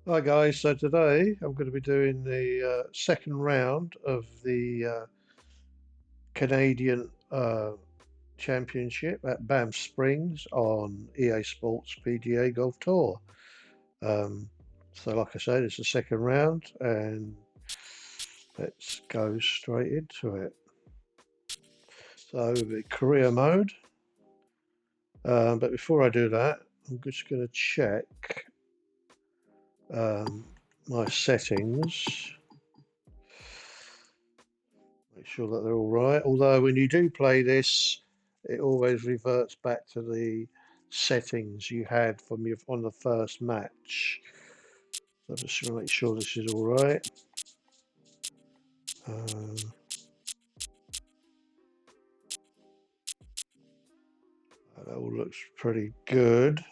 Hi guys, so today I'm going to be doing the second round of the Canadian Championship at Banff Springs on EA Sports PGA Golf Tour. Um, so like I said, it's the second round and let's go straight into it. So the career mode, but before I do that, I'm just going to check um, my settings. Make sure that they're all right. Although when you do play this, it always reverts back to the settings you had from your on the first match. So just to make sure this is all right. That all looks pretty good.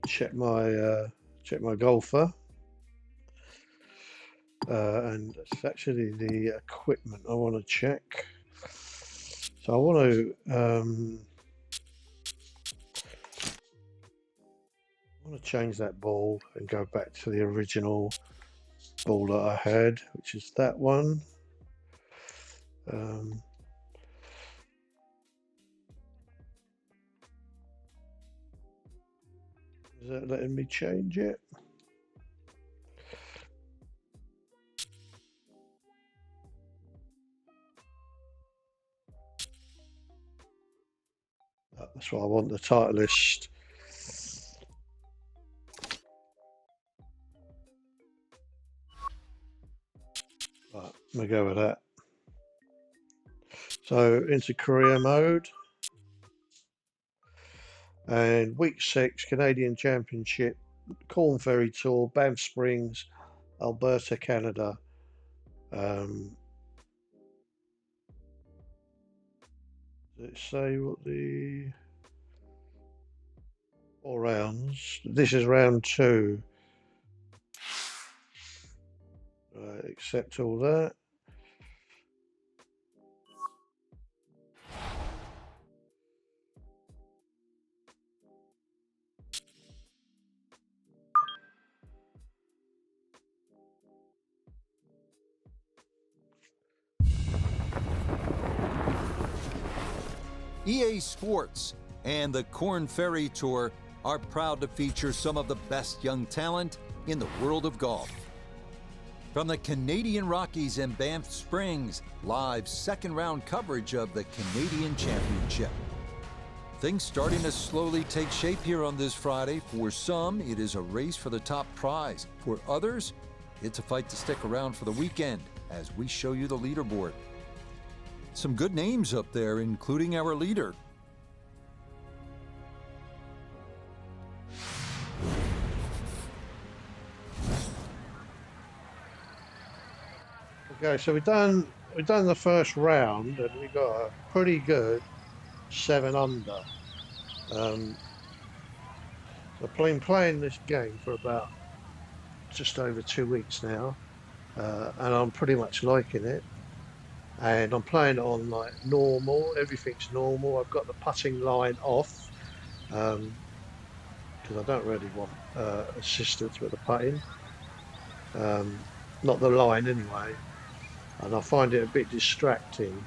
Check my golfer. And it's actually the equipment I want to check. So I want to change that ball and go back to the original ball that I had, which is that one. Is that letting me change it? That's what I want, the Titleist. Right, I'm gonna go with that. So into career mode. And week 6, Canadian Championship, Korn Ferry Tour, Banff Springs, Alberta, Canada. Does it say what the 4 rounds? This is round 2. Right, accept all that. EA Sports and the Korn Ferry Tour are proud to feature some of the best young talent in the world of golf. From the Canadian Rockies and Banff Springs, live second-round coverage of the Canadian Championship. Things starting to slowly take shape here on this Friday. For some, it is a race for the top prize. For others, it's a fight to stick around for the weekend as we show you the leaderboard. Some good names up there, including our leader. Okay, so we've done the first round and we got a pretty good 7 under. I've been playing this game for about just over 2 weeks now, and I'm pretty much liking it. And I'm playing it on like normal, everything's normal. I've got the putting line off because I don't really want assistance with the putting, not the line anyway, and I find it a bit distracting.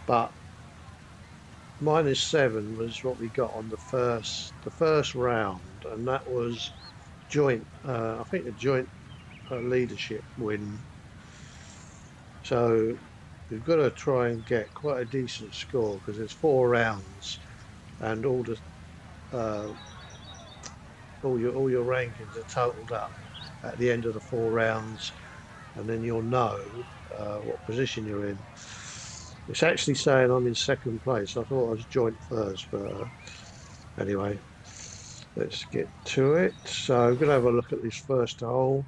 But -7 was what we got on the first round, and that was joint. I think the joint leadership win. So we've got to try and get quite a decent score because there's 4 rounds, and all your rankings are totaled up at the end of the 4 rounds, and then you'll know what position you're in. It's actually saying I'm in second place. I thought I was joint first, but anyway, let's get to it. So I'm going to have a look at this first hole.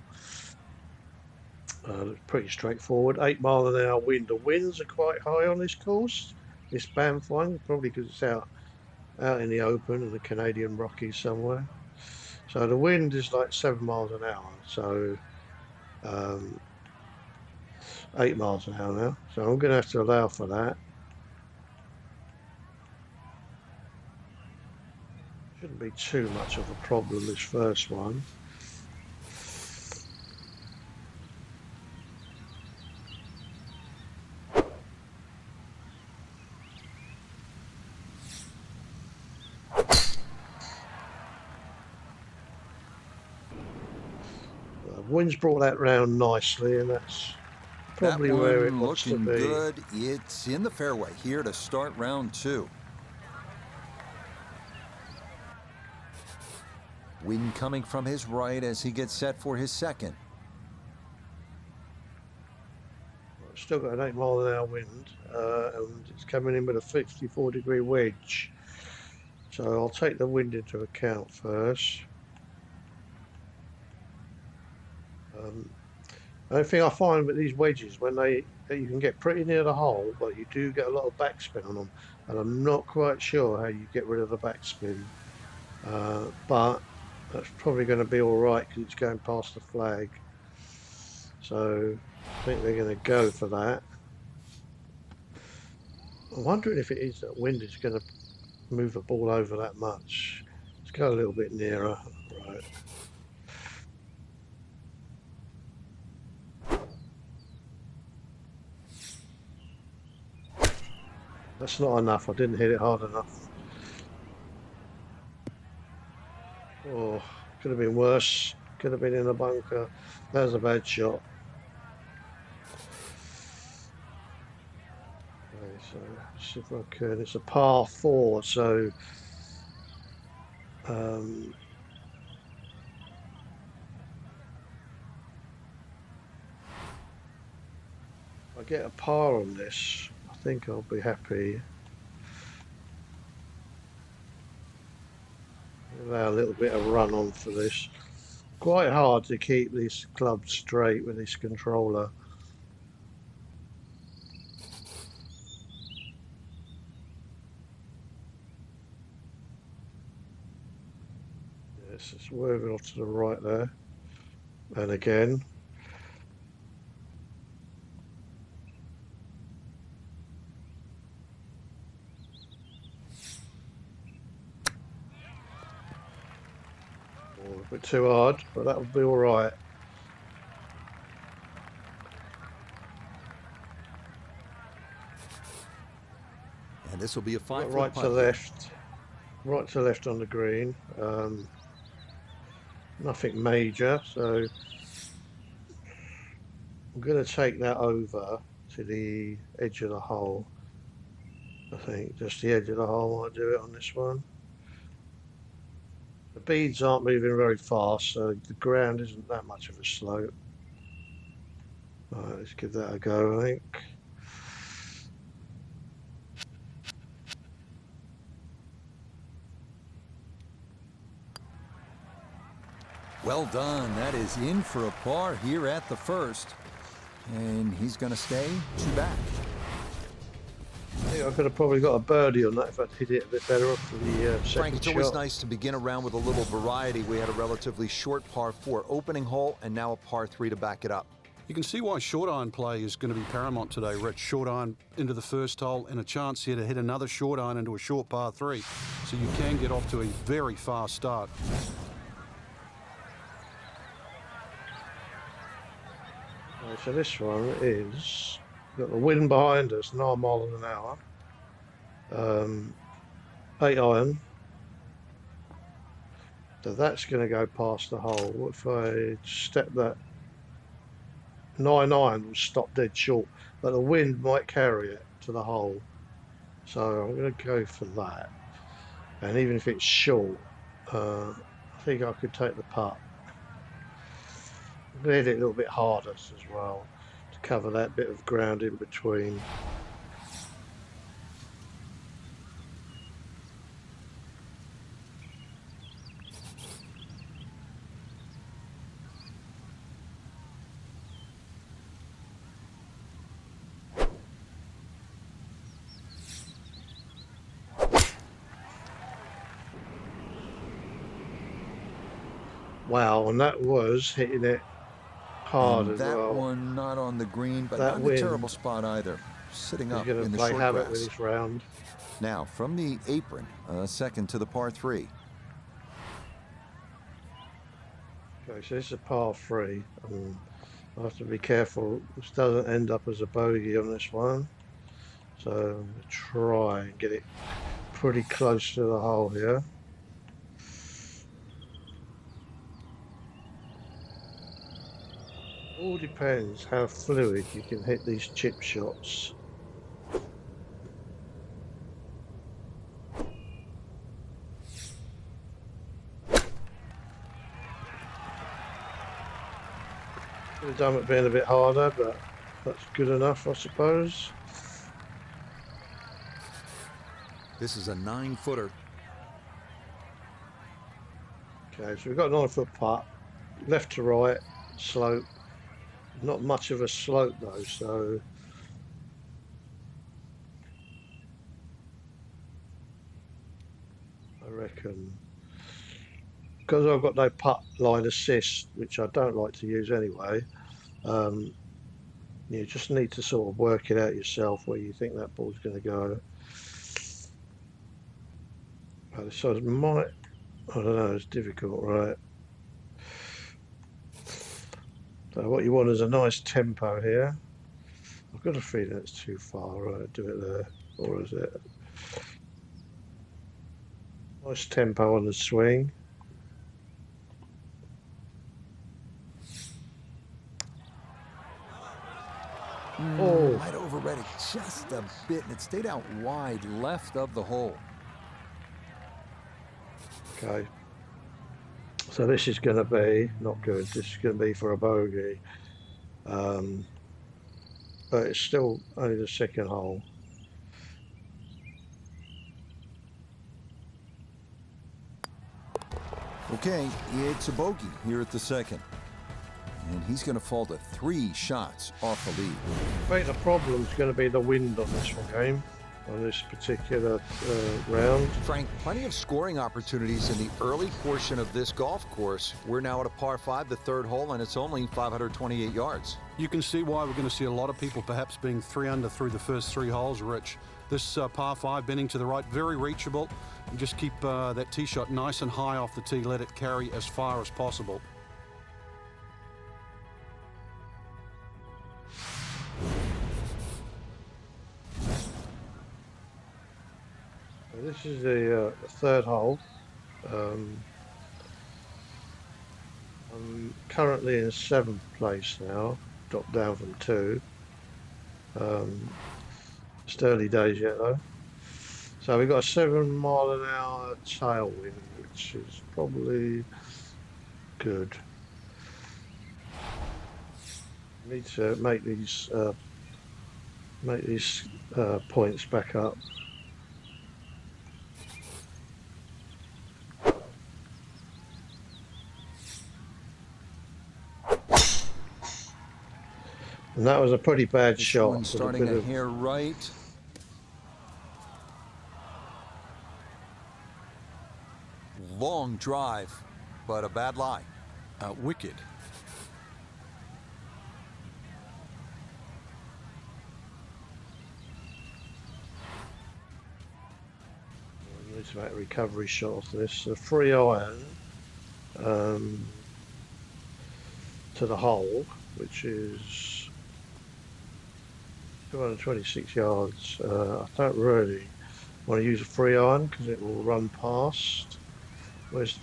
Pretty straightforward. 8-mile-an-hour wind. The winds are quite high on this course. This Banff one, probably because it's out in the open in the Canadian Rockies somewhere. So the wind is like 7 miles an hour. So 8 miles an hour now. So I'm going to have to allow for that. Shouldn't be too much of a problem, this first one. Wind's brought that round nicely, and that's probably where it wants to be. Looking good. It's in the fairway here to start round 2. Wind coming from his right as he gets set for his second. Still got an 8-mile-an-hour wind, and it's coming in with a 54-degree wedge. So I'll take the wind into account first. The only thing I find with these wedges, you can get pretty near the hole, but you do get a lot of backspin on them, and I'm not quite sure how you get rid of the backspin. But that's probably going to be all right because it's going past the flag. So I think they're going to go for that. I'm wondering if it is that wind is going to move the ball over that much. Let's go a little bit nearer. Right. That's not enough. I didn't hit it hard enough. Oh, could have been worse. Could have been in a bunker. That was a bad shot. Okay, so let's see if I can. It's a par 4, so if I get a par on this, I think I'll be happy. Allow a little bit of run on for this. Quite hard to keep this club straight with this controller. Yes, it's moving off to the right there. And again. A bit too hard, but that will be all right. And this will be a 5-foot right to left, right to left on the green. Nothing major, so I'm going to take that over to the edge of the hole. I think just the edge of the hole. I'll do it on this one. The beads aren't moving very fast, so the ground isn't that much of a slope. Right, let's give that a go, I think. Well done. That is in for a par here at the first. And he's going to stay 2 back. I think I could have probably got a birdie on that if I'd hit it a bit better off for the second Frank, it's always shot. nice to begin a round with a little variety. We had a relatively short par 4 opening hole and now a par 3 to back it up. You can see why short iron play is going to be paramount today, Rich. Short iron into the first hole and a chance here to hit another short iron into a short par 3. So you can get off to a very fast start. Right, so this one is, got the wind behind us, 9 miles an hour. 8 iron. So that's going to go past the hole. What if I step that? 9 iron will stop dead short, but the wind might carry it to the hole. So I'm going to go for that. And even if it's short, I think I could take the putt. I'm going to hit it a little bit harder as well to cover that bit of ground in between. Wow, and that was hitting it hard as well. That one not on the green, but that not in a terrible spot either. Sitting up in the short play havoc grass. with this round. Now, from the apron, second to the par 3. Okay, so this is a par 3. I have to be careful this doesn't end up as a bogey on this one. So I'm going to try and get it pretty close to the hole here. All depends how fluid you can hit these chip shots. Could have done it being a bit harder, but that's good enough, I suppose. This is a 9-footer. Okay, so we've got a 9-foot putt, left to right, slope. Not much of a slope though, so I reckon because I've got no putt line assist, which I don't like to use anyway. You just need to sort of work it out yourself where you think that ball's going to go. So it might, I don't know, it's difficult, right? So what you want is a nice tempo here. I've got a feeling it's too far, right? Do it there, or is it? Nice tempo on the swing. Oh, Might overread it just a bit, and it stayed out wide left of the hole. okay. So this is going to be not good. This is going to be for a bogey. But it's still only the second hole. Okay, it's a bogey here at the second. And he's going to fall to 3 shots off the lead. I think the problem is going to be the wind on this one game, on this particular round. Frank, plenty of scoring opportunities in the early portion of this golf course. We're now at a par 5, the 3rd hole, and it's only 528 yards. You can see why we're going to see a lot of people perhaps being 3 under through the first 3 holes, Rich. This par 5 bending to the right, very reachable. And just keep that tee shot nice and high off the tee. Let it carry as far as possible. So this is the 3rd hole. I'm currently in 7th place now, dropped down from 2. It's early days yet though. So we've got a 7-mile-an-hour tailwind, which is probably good. Need to make these points back up. And that was a pretty bad shot. One starting a hair right. Long drive, but a bad lie. Wicked. Need to make a recovery shot off this. A free iron to the hole, which is 226 yards. I don't really want to use a free iron because it will run past. What's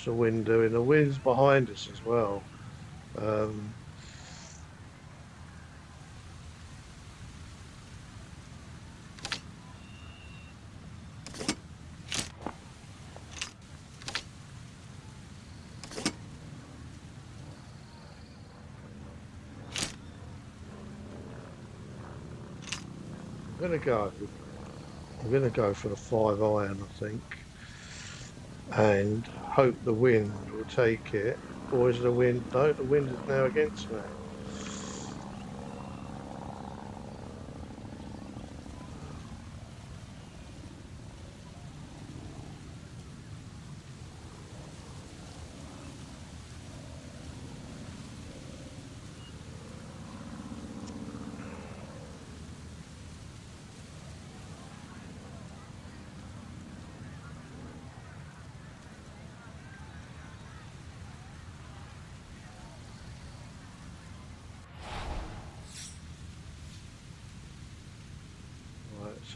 the wind doing? The wind's behind us as well. I'm gonna go for the 5 iron, I think, and hope the wind will take it. Or is the wind? No, the wind is now against me.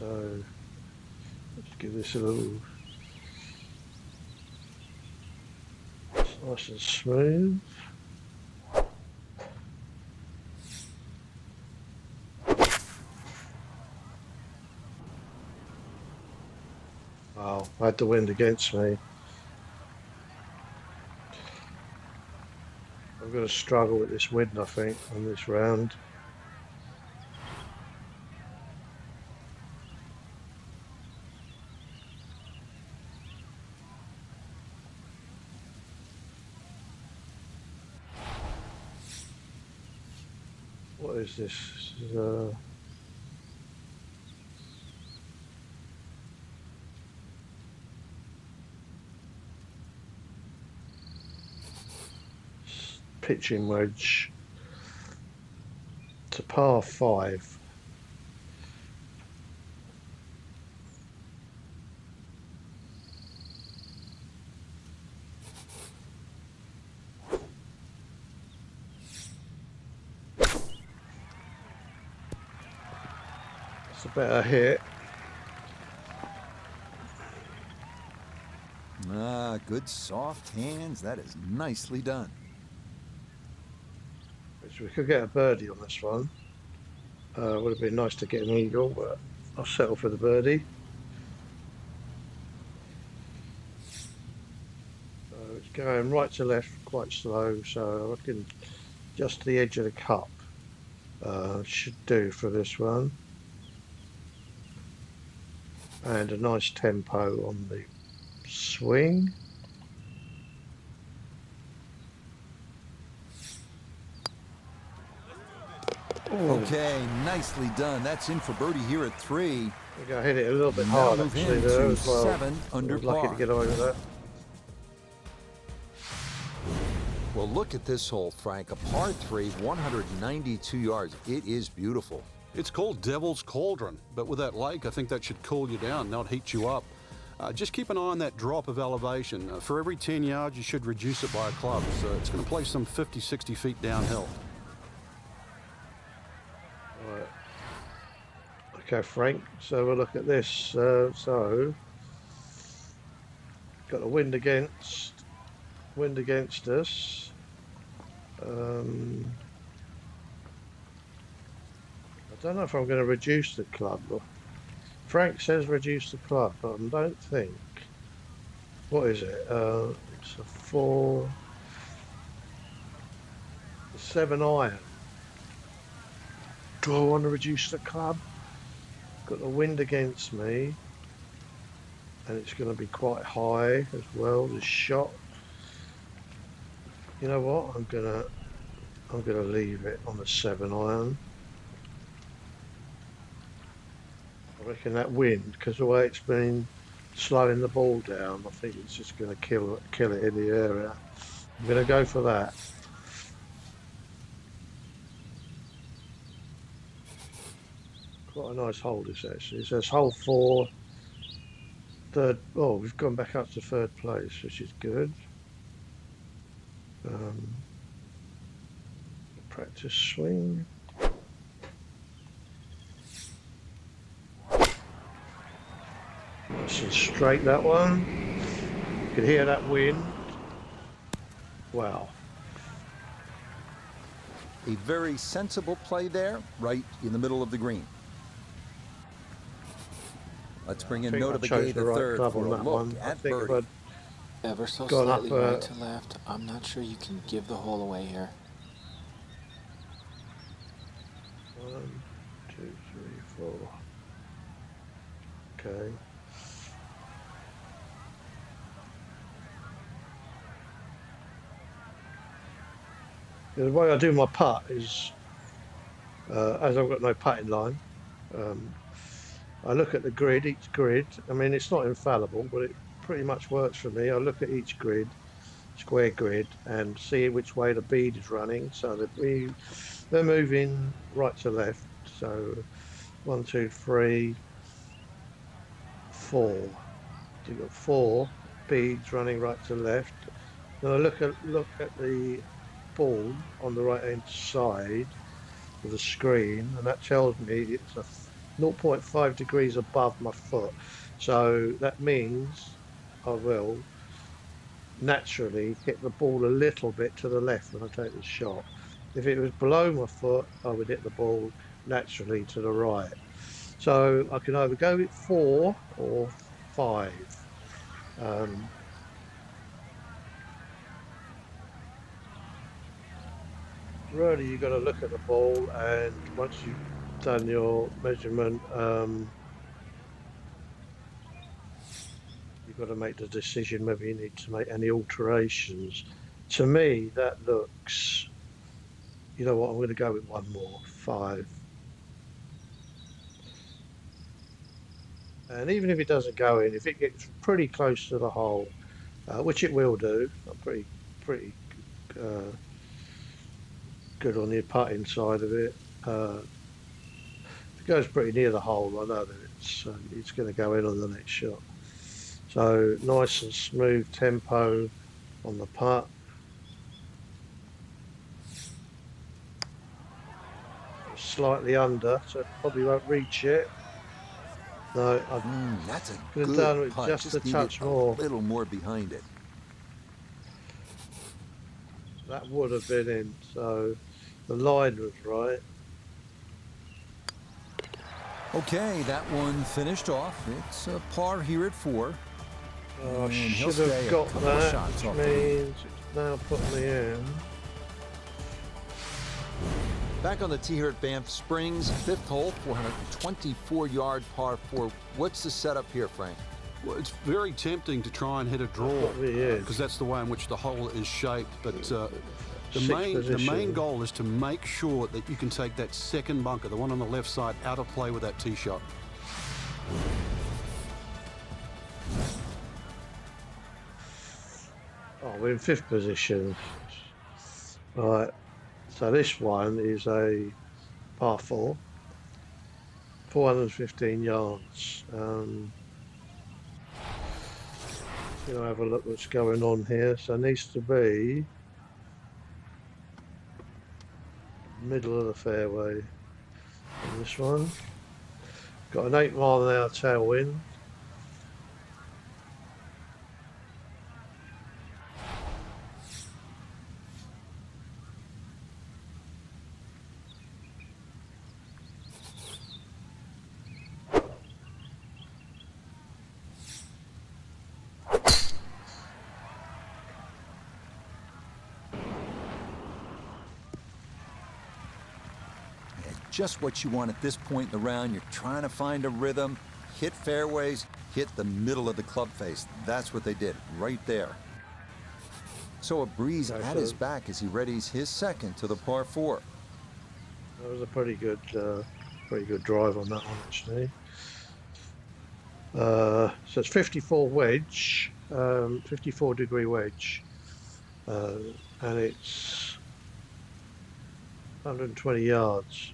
So let's give this a little nice and smooth. Wow, I had the wind against me. I'm going to struggle with this wind, I think, on this round. What is this? This is, pitching wedge. It's a par 5. It's a better hit. Ah, good soft hands. That is nicely done. Which we could get a birdie on this one. Would have been nice to get an eagle, but I'll settle for the birdie. So it's going right to left quite slow, so I reckon just the edge of the cup should do for this one. And a nice tempo on the swing. Okay, nicely done. That's in for birdie here at 3. I think I hit it a little bit Now hard move actually him there to as well. 7 under I was lucky par. to get away with that. Well, look at this hole, Frank. A par 3, 192 yards. It is beautiful. It's called Devil's Cauldron, but with that lake, I think that should cool you down, not heat you up. Just keep an eye on that drop of elevation. For every 10 yards, you should reduce it by a club. So it's going to play some 50, 60 feet downhill. Right. Okay, Frank, so we'll look at this. So, got the wind against us. I don't know if I'm going to reduce the club. Frank says reduce the club, but I don't think. What is it? It's a 7 iron. Do I want to reduce the club? Got the wind against me, and it's going to be quite high as well. The shot. You know what? I'm gonna leave it on the 7 iron. I reckon that wind, because the way it's been slowing the ball down, I think it's just going to kill it in the area. I'm going to go for that. Quite a nice hole this actually. It says hole 4, third. Oh, we've gone back up to 3rd place, which is good. Practice swing. Nice and straight, that one. You can hear that wind. Wow. A very sensible play there, right in the middle of the green. Let's bring in Nota Begay the third for a look at birdie. Ever so Gone slightly up, right to left. I'm not sure you can give the hole away here. 1, 2, 3, 4. Okay. The way I do my putt is, as I've got no putting line, I look at the grid, each grid. I mean, it's not infallible, but it pretty much works for me. I look at each grid, square grid, and see which way the bead is running, so that they're moving right to left. So 1, 2, 3, 4. You've got 4 beads running right to left. Then I look at the ball on the right hand side of the screen, and that tells me it's 0.5 degrees above my foot. So that means I will naturally hit the ball a little bit to the left when I take the shot. If it was below my foot, I would hit the ball naturally to the right. So I can either go with 4 or 5. Really, you've got to look at the ball, and once you've done your measurement, you've got to make the decision whether you need to make any alterations. To me, that looks, you know what, I'm going to go with one more, 5. And even if it doesn't go in, if it gets pretty close to the hole, which it will do, I'm pretty good on the putting side of it. If it goes pretty near the hole, I know that it's going to go in on the next shot. So nice and smooth tempo on the putt. Slightly under, so probably won't reach it. No, I That's a could have good done with putt. just a needed touch more. A little more behind it. That would have been in, so the line was right. Okay, that one finished off. It's a par here at 4. I should have got that, which means it's now put me in. Back on the tee here at Banff Springs, 5th hole, 424-yard par 4. What's the setup here, Frank? Well, it's very tempting to try and hit a draw because that's the way in which the hole is shaped. But the main goal is to make sure that you can take that second bunker, the one on the left side, out of play with that tee shot. Oh, we're in 5th position. Right. So this one is a par 4, 415 yards. Have a look what's going on here. So it needs to be middle of the fairway on this one. Got an 8-mile-an-hour tailwind. Just what you want at this point in the round. You're trying to find a rhythm, hit fairways, hit the middle of the club face. That's what they did right there. So a breeze at his back as he readies his second to the par 4. That was a pretty good drive on that one, actually. So it's 54 wedge, 54-degree wedge, and it's 120 yards.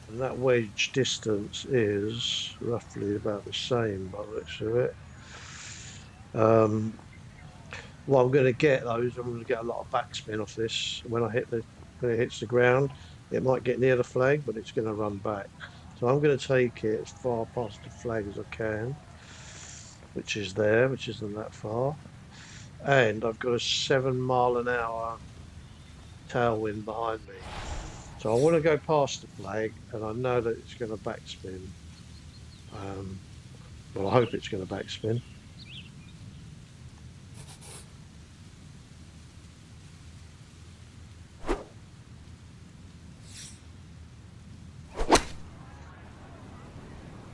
And that wedge distance is roughly about the same by the looks of it. Well, I'm going to get those. I'm going to get a lot of backspin off this. When it hits the ground, it might get near the flag, but it's going to run back. So I'm going to take it as far past the flag as I can, which is there, which isn't that far. And I've got a 7-mile-an-hour tailwind behind me. So I want to go past the flag, and I know that it's going to backspin. Well, I hope it's going to backspin.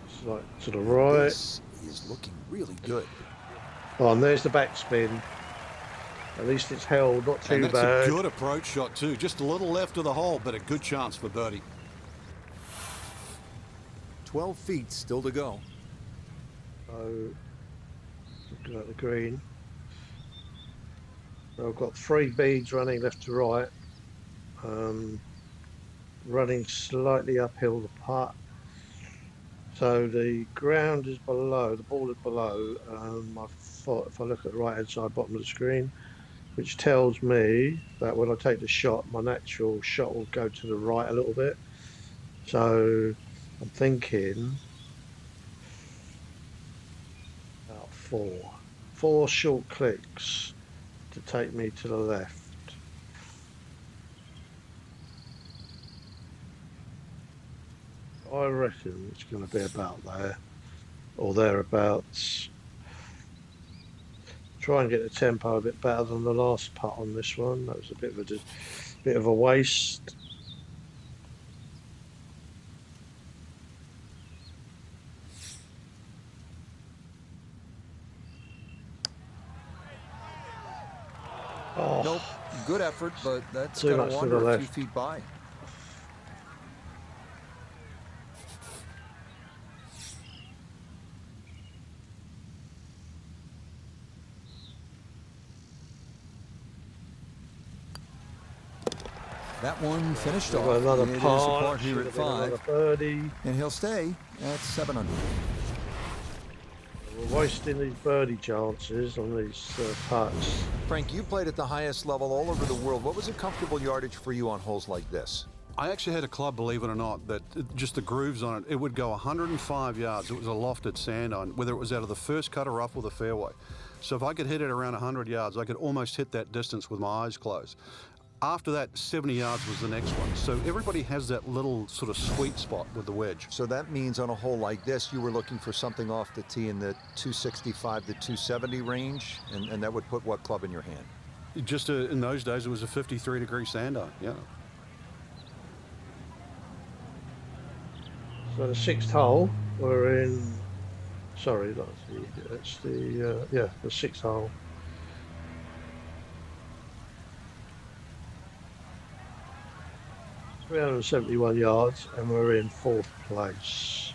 It's like to the right. This is looking really good. Oh, and there's the backspin. At least it's held, not too bad. That's a good approach shot too. Just a little left of the hole, but a good chance for birdie. 12 feet still to go. So, looking at the green. So I've got 3 beads running left to right. Running slightly uphill the putt. So the ground is below, the ball is below my foot. If I look at the right-hand side bottom of the screen, which tells me that when I take the shot, my natural shot will go to the right a little bit. So I'm thinking about four short clicks to take me to the left. I reckon it's going to be about there or thereabouts. Try and get the tempo a bit better than the last putt on this one. That was a bit of a waste. Oh, Nope, good effort, but that's too going to much to the wander a few left. feet by. That one finished We've off. got another It is a par. par here Should at have been another 5, birdie. and he'll stay at 7 under. We're wasting these birdie chances on these putts. Frank, you played at the highest level all over the world. What was a comfortable yardage for you on holes like this? I actually had a club, believe it or not, that just the grooves on it, it would go 105 yards. It was a lofted sand iron, whether it was out of the first cut or up or the fairway. So if I could hit it around 100 yards, I could almost hit that distance with my eyes closed. After that, 70 yards was the next one. So everybody has that little sort of sweet spot with the wedge. So that means on a hole like this, you were looking for something off the tee in the 265 to 270 range, and that would put what club in your hand? Just in those days, it was a 53-degree sand iron, yeah. So the sixth hole, we're in. Sorry, that's the sixth hole. .371 yards, and we're in 4th place.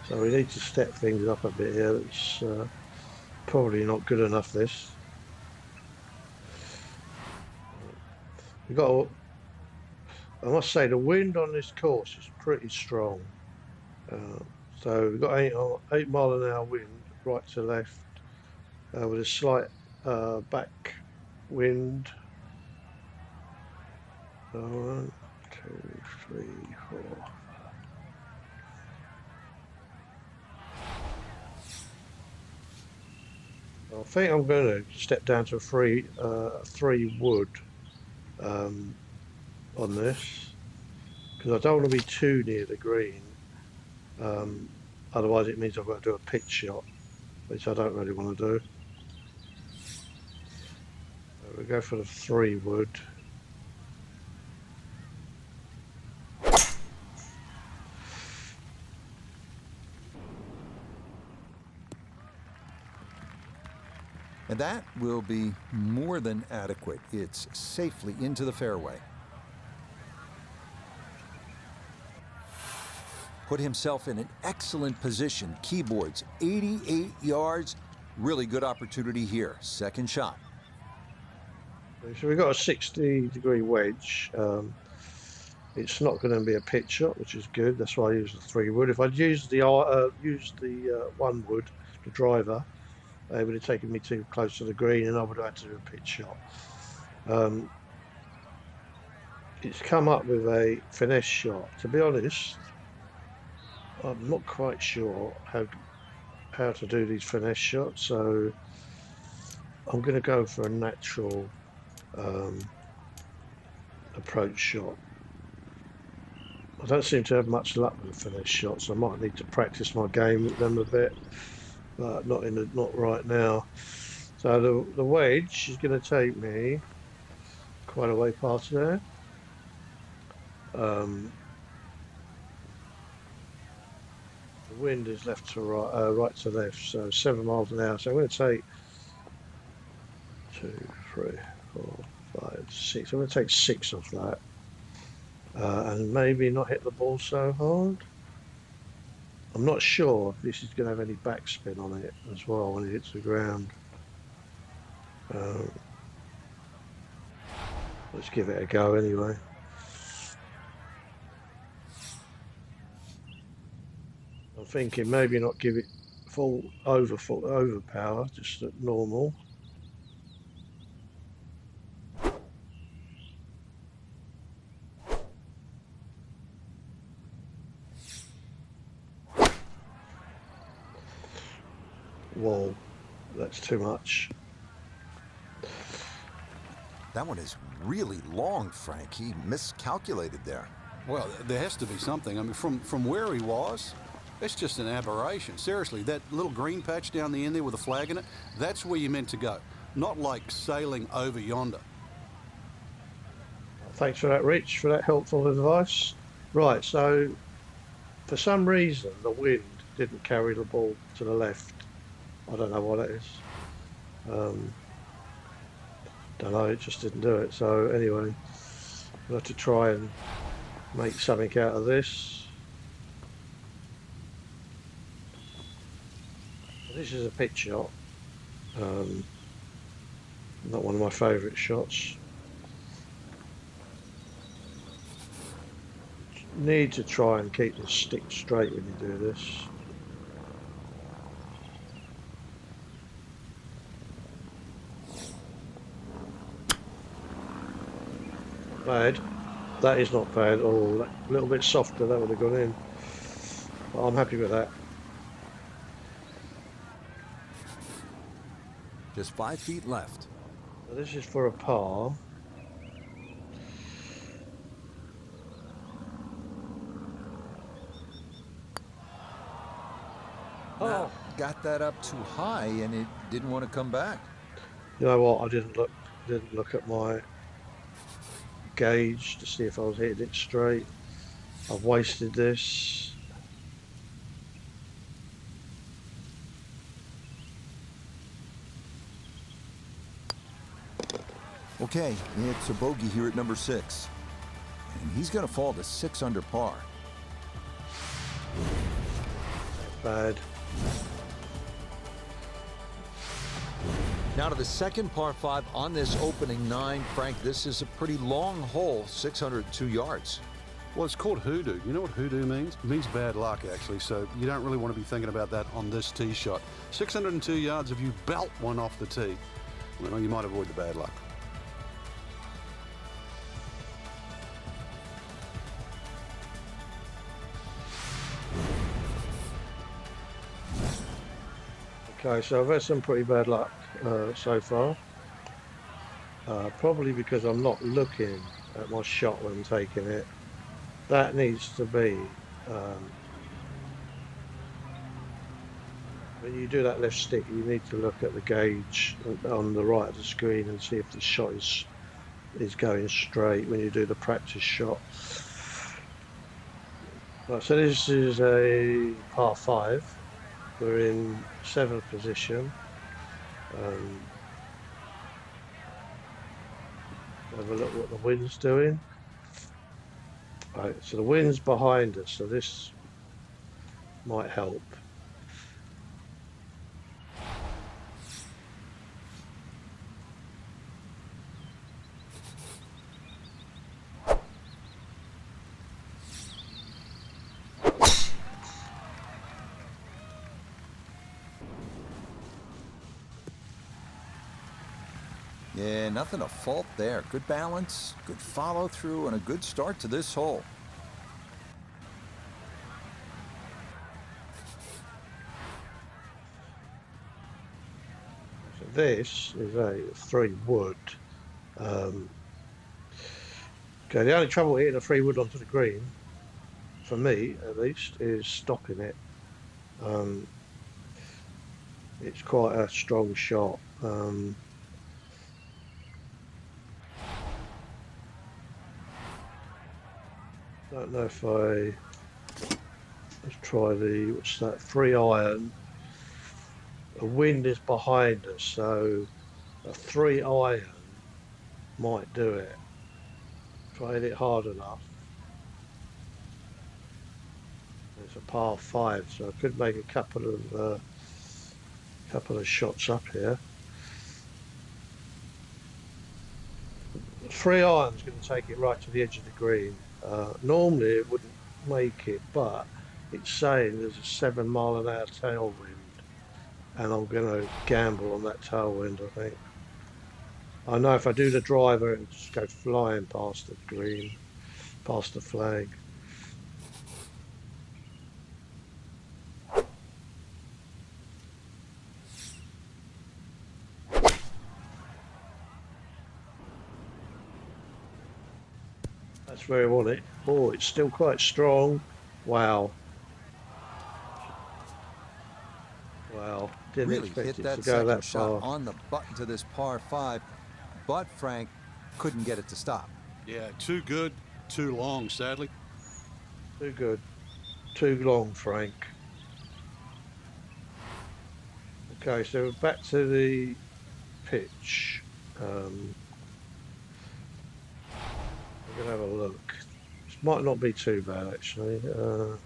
So we need to step things up a bit here. It's probably not good enough. This. I must say the wind on this course is pretty strong. So we've got 8 mile an hour wind right to left with a slight back wind. 1, 2, 3, 4. I think I'm going to step down to a 3 wood on this because I don't want to be too near the green. Otherwise, it means I've got to do a pitch shot, which I don't really want to do. So we'll go for the 3 wood. And that will be more than adequate. It's safely into the fairway. Put himself in an excellent position. Keyboards, 88 yards. Really good opportunity here. Second shot. So we've got a 60-degree wedge. It's not going to be a pitch shot, which is good. That's why I use the 3 wood. If I'd used the 1 wood, the driver, it would have taken me too close to the green, and I would have had to do a pitch shot. It's come up with a finesse shot. To be honest, I'm not quite sure how to do these finesse shots, so I'm going to go for a natural approach shot. I don't seem to have much luck with the finesse shots. I might need to practice my game with them a bit, but not right now. So the wedge is going to take me quite a way past there. The wind is left to right, right to left, so 7 miles an hour. So I'm going to take 2, 3, 4, 5, 6. I'm going to take 6 off that, and maybe not hit the ball so hard. I'm not sure if this is going to have any backspin on it as well when it hits the ground. Let's give it a go anyway. I'm thinking maybe not give it full overpower, just at normal. Whoa, that's too much. That one is really long, Frank. He miscalculated there. Well, there has to be something. I mean, from where he was, it's just an aberration. Seriously, that little green patch down the end there with a flag in it, that's where you're meant to go. Not like sailing over yonder. Thanks for that, Rich, for that helpful advice. Right, so for some reason the wind didn't carry the ball to the left. I don't know what it is. Don't know, it just didn't do it. So anyway, we'll have to try and make something out of this. This is a pitch shot. Not one of my favourite shots. Need to try and keep the stick straight when you do this. Bad. That is not bad. Oh, a little bit softer, that would have gone in. But I'm happy with that. Just 5 feet left. So this is for a par. Oh, got that up too high and it didn't want to come back. You know what? I didn't look at my gauge to see if I was hitting it straight. I've wasted this. Okay, it's a bogey here at number 6. And he's going to fall to 6 under par. Bad. Now to the second par 5 on this opening 9. Frank, this is a pretty long hole, 602 yards. Well, it's called hoodoo. You know what hoodoo means? It means bad luck, actually, so you don't really want to be thinking about that on this tee shot. 602 yards if you belt one off the tee. Well, you might avoid the bad luck. Okay, so I've had some pretty bad luck so far. Probably because I'm not looking at my shot when taking it. That needs to be, when you do that left stick, you need to look at the gauge on the right of the screen and see if the shot is going straight when you do the practice shot. Right, so this is a par 5. We're in 7th position. Have a look what the wind's doing. Right, so the wind's behind us, so this might help. Yeah, nothing to fault there. Good balance, good follow through, and a good start to this hole. So this is a 3 wood. Okay, the only trouble hitting a 3 wood onto the green, for me at least, is stopping it. It's quite a strong shot. Don't know if let's try the, what's that, 3 iron. The wind is behind us, so a 3 iron might do it. Try it hard enough. It's a par 5, so I could make a couple of shots up here. 3 iron's going to take it right to the edge of the green. Normally it wouldn't make it, but it's saying there's a 7-mile-an-hour tailwind, and I'm going to gamble on that tailwind, I think. I know if I do the driver, it'll just go flying past the green, past the flag. That's where I want it. Oh, it's still quite strong. Wow. Wow. Didn't Really expect hit it to that go second that shot far. on the button to this par 5, but Frank couldn't get it to stop. Yeah, too good, too long, sadly. Too good. Too long, Frank. Okay, so we're back to the pitch. I'm going to have a look. This might not be too bad, actually. I'm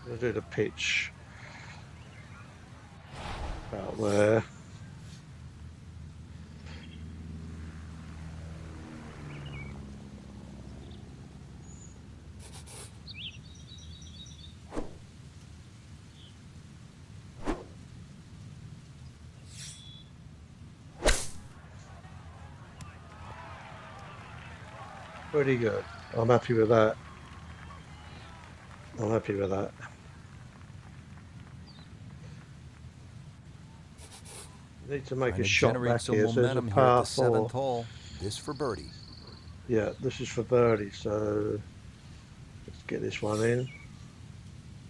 going to do the pitch about there. Pretty good. I'm happy with that. I'm happy with that. Need to make Trying a to shot generate back some here. So there's a momentum here at par the 7th 4. hole. This for birdie. Yeah, this is for birdie. So let's get this one in.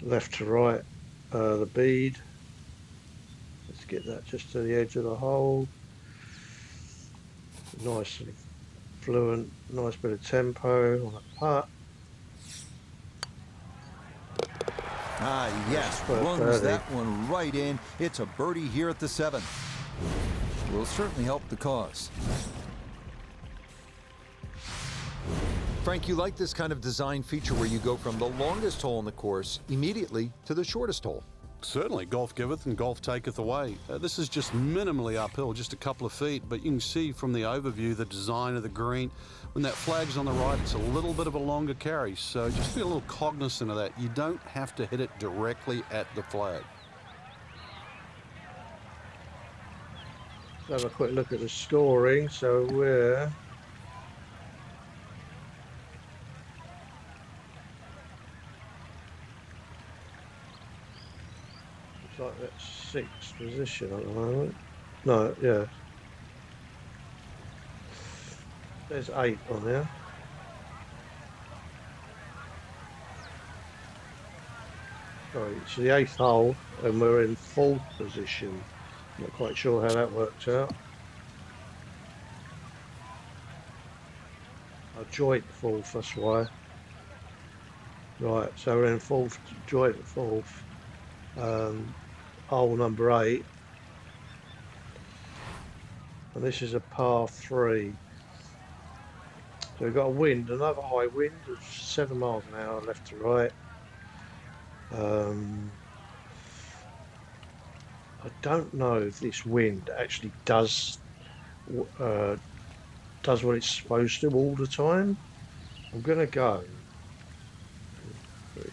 Left to right, the bead. Let's get that just to the edge of the hole. Nicely fluent, nice bit of tempo on a putt. Ah, yes, First runs birdie. that one right in. It's a birdie here at the 7th. Will certainly help the cause. Frank, you like this kind of design feature where you go from the longest hole in the course immediately to the shortest hole. Certainly, golf giveth and golf taketh away. This is just minimally uphill, just a couple of feet, but you can see from the overview the design of the green. When that flag's on the right, it's a little bit of a longer carry, so just be a little cognizant of that. You don't have to hit it directly at the flag. Let's have a quick look at the scoring. So we're looks like that's 6th position at the moment. No, yeah. There's 8 on there. Sorry, it's the 8th hole and we're in 4th position. Not quite sure how that worked out. A joint 4th, that's why. Right, so we're in 4th, joint 4th. Hole number 8. And this is a par 3. So we've got a wind, another high wind of 7 miles an hour left to right. I don't know if this wind actually does what it's supposed to all the time. I'm going to go 2, 3,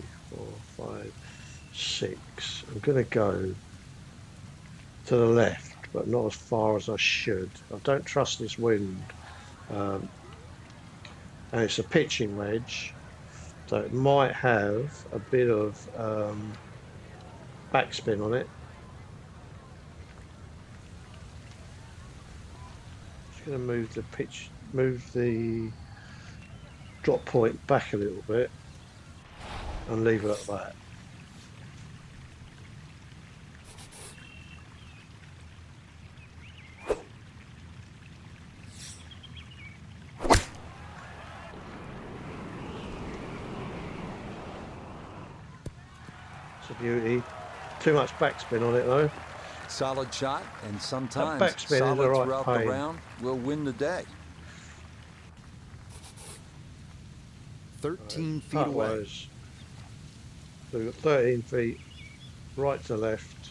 4, 5, 6. I'm going to go to the left, but not as far as I should. I don't trust this wind. And it's a pitching wedge, so it might have a bit of backspin on it. Just going to move the drop point back a little bit and leave it at that. It's a beauty. Too much backspin on it though. Solid shot, and sometimes backspin is solid a right throughout pain. the round will win the day. 13 feet Putt away. wise. So we've got 13 feet right to left.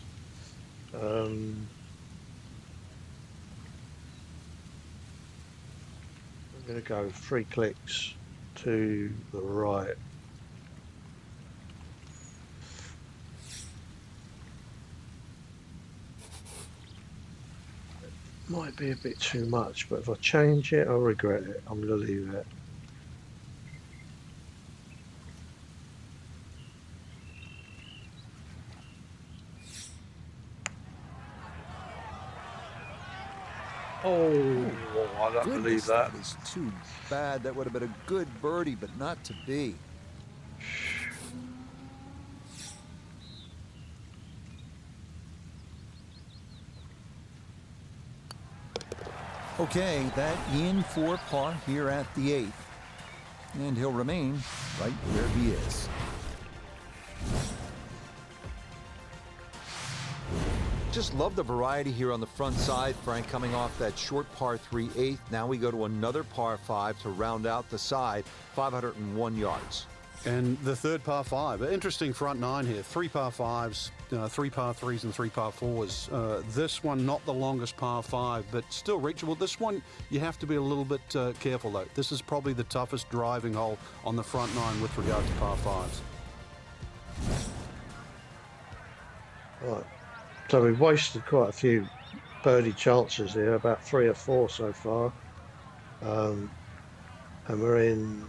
I'm going to go 3 clicks to the right. Might be a bit too much, but if I change it, I'll regret it. I'm going to leave it. Oh, I don't believe Goodness, that. that is too bad. That would have been a good birdie, but not to be. Okay, that in for par here at the 8th. And he'll remain right where he is. Just love the variety here on the front side, Frank, coming off that short par 3 8th. Now we go to another par 5 to round out the side, 501 yards. And the third par 5, interesting front 9 here. 3 par 5s, 3 par 3s and 3 par 4s. This one not the longest par 5, but still reachable. This one you have to be a little bit careful though. This is probably the toughest driving hole on the front 9 with regard to par 5s. Right. So we've wasted quite a few birdie chances here, about 3 or 4 so far. And we're in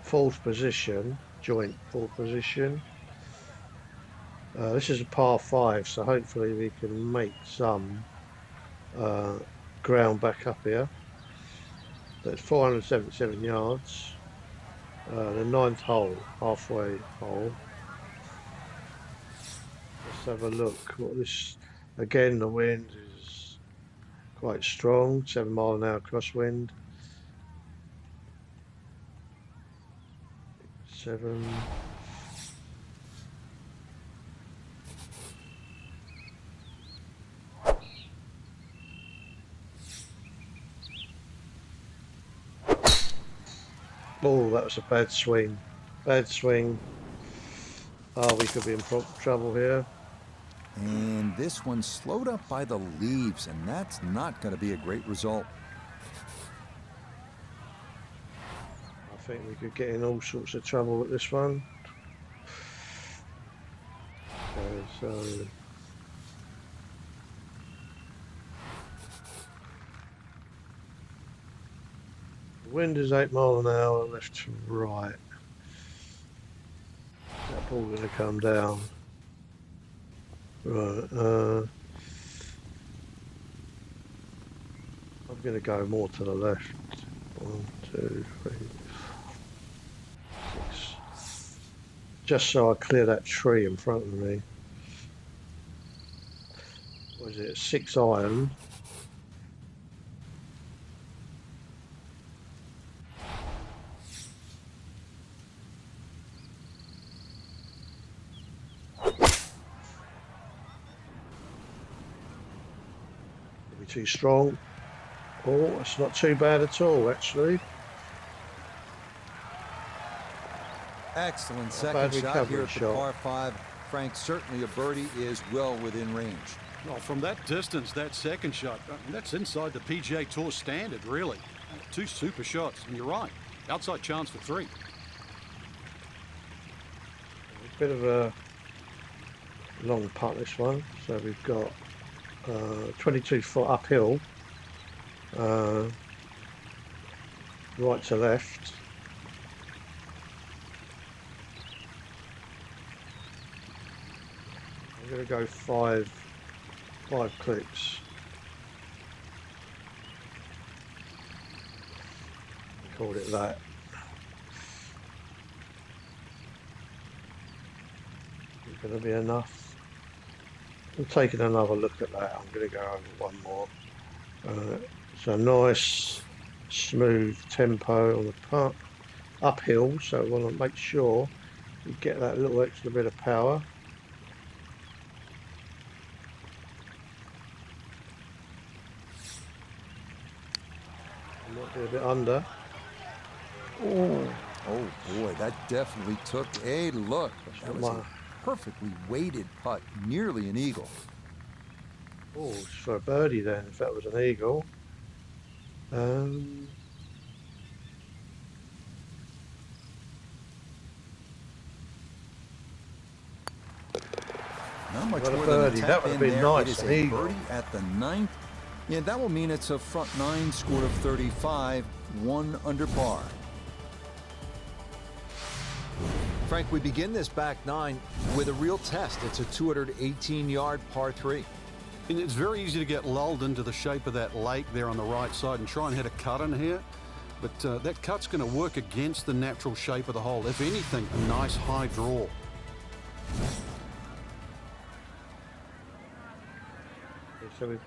4th position, joint 4th position. This is a par 5, so hopefully we can make some ground back up here. That's 477 yards. The 9th hole, halfway hole. Let's have a look. What this again? The wind is quite strong, 7 mile an hour crosswind. 7. Oh, that was a bad swing. Bad swing. Oh, we could be in trouble here. And this one's slowed up by the leaves, and that's not going to be a great result. I think we could get in all sorts of trouble with this one. Okay, so the wind is 8 mile an hour left to right. That ball going to come down. Right, I'm going to go more to the left. 1, 2, 3, 6. Just so I clear that tree in front of me. What is it? 6 iron. Too strong. Oh, it's not too bad at all, actually. Excellent second shot recovery here at the shot. par 5. Frank, certainly a birdie is well within range. Well, from that distance, that second shot, that's inside the PGA Tour standard, really. 2 super shots, and you're right. Outside chance for 3. A bit of a long putt, this one. So we've got 22 foot uphill, right to left. I'm going to go 5 clicks. Called it that. Is it going to be enough? I'm taking another look at that. I'm going to go over one more. So nice, smooth tempo on the putt. Uphill, so we want to make sure we get that little extra bit of power. Might be a bit under. Oh, Oh boy, that definitely took a look. That was a perfectly weighted putt, nearly an eagle. oh, it's for a birdie then, if that was an eagle. Not much What a more than a birdie. tap That would in have been there. nice, It is an a eagle. birdie at the 9th. And that will mean it's a front 9 score of 35, 1 under par. Frank, we begin this back 9 with a real test. It's a 218-yard par 3. And it's very easy to get lulled into the shape of that lake there on the right side and try and hit a cut in here. But that cut's going to work against the natural shape of the hole. If anything, a nice high draw. So we've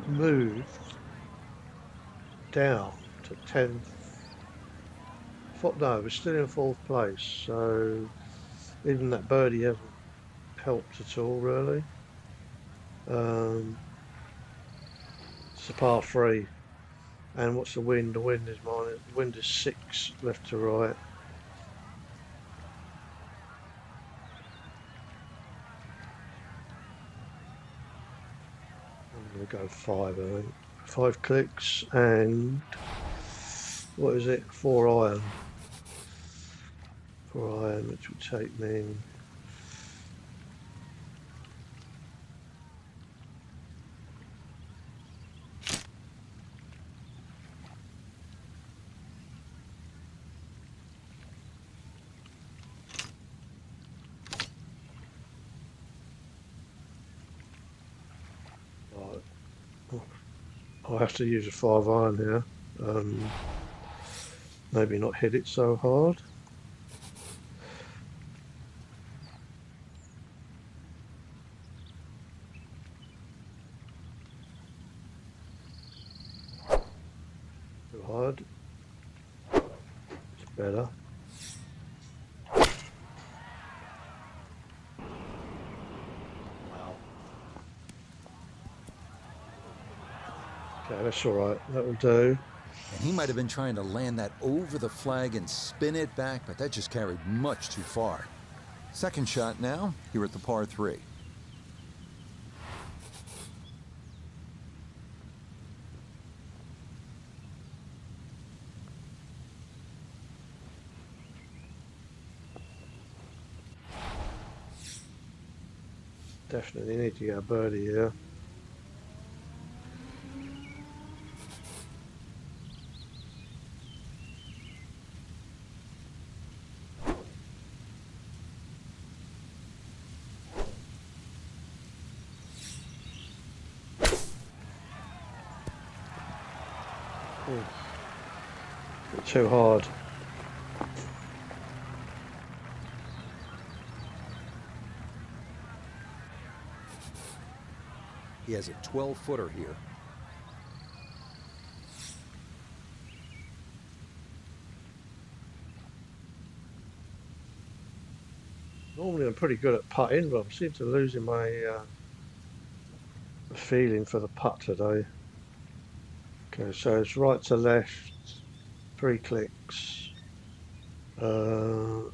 moved down to 10th. No, we're still in 4th place. So even that birdie hasn't helped at all, really. It's a par 3. And what's the wind? The wind is mine. The wind is 6 left to right. I'm going to go 5, I think. 5 clicks and what is it? 4 iron. 4 iron, which will take me. I'll have to use a 5 iron here. Maybe not hit it so hard. Too hard. It's better. Okay, that's all right. That will do. And he might have been trying to land that over the flag and spin it back, but that just carried much too far. Second shot now, here at the par 3. Definitely need to get a birdie here. Too hard. He has a 12-footer here. Normally I'm pretty good at putting, but I seem to losing my feeling for the putt today. Okay, so it's right to left, 3 clicks, level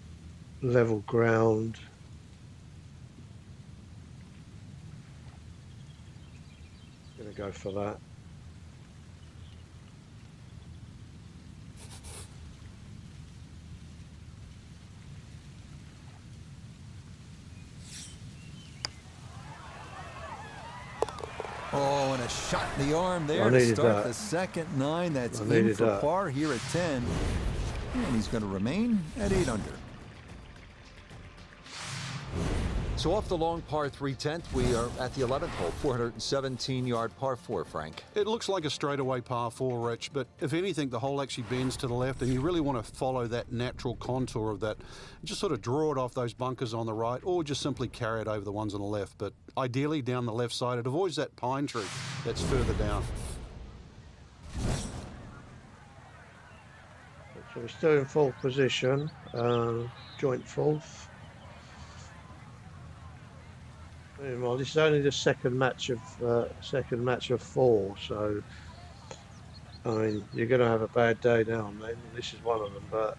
ground. Gonna go for that. Oh, and a shot in the arm there to start the second 9. That's in for par here at 10. And he's going to remain at 8 under. So off the long par 3 10th, we are at the 11th hole, 417-yard par 4, Frank. It looks like a straightaway par 4, Rich, but if anything, the hole actually bends to the left, and you really want to follow that natural contour of that. Just sort of draw it off those bunkers on the right, or just simply carry it over the ones on the left. But ideally, down the left side, it avoids that pine tree that's further down. So we're still in 4th position, joint 4th. Well, this is only the second match of 4, so I mean you're going to have a bad day now and then. This is one of them, but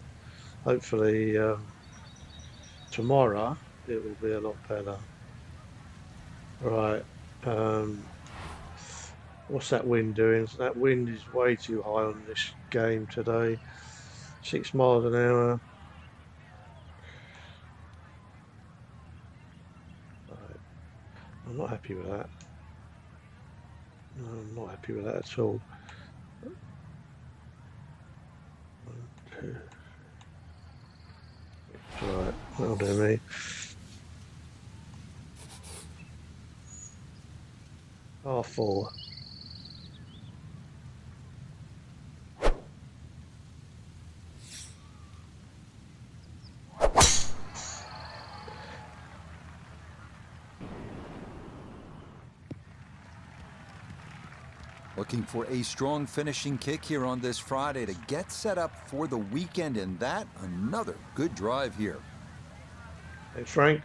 hopefully tomorrow it will be a lot better. Right, what's that wind doing? That wind is way too high on this game today. 6 miles an hour. I'm not happy with that. No, I'm not happy with that at all. 1, 2. Right, that'll do me. Par 4. Looking for a strong finishing kick here on this Friday to get set up for the weekend, and that another good drive here. Hey Frank,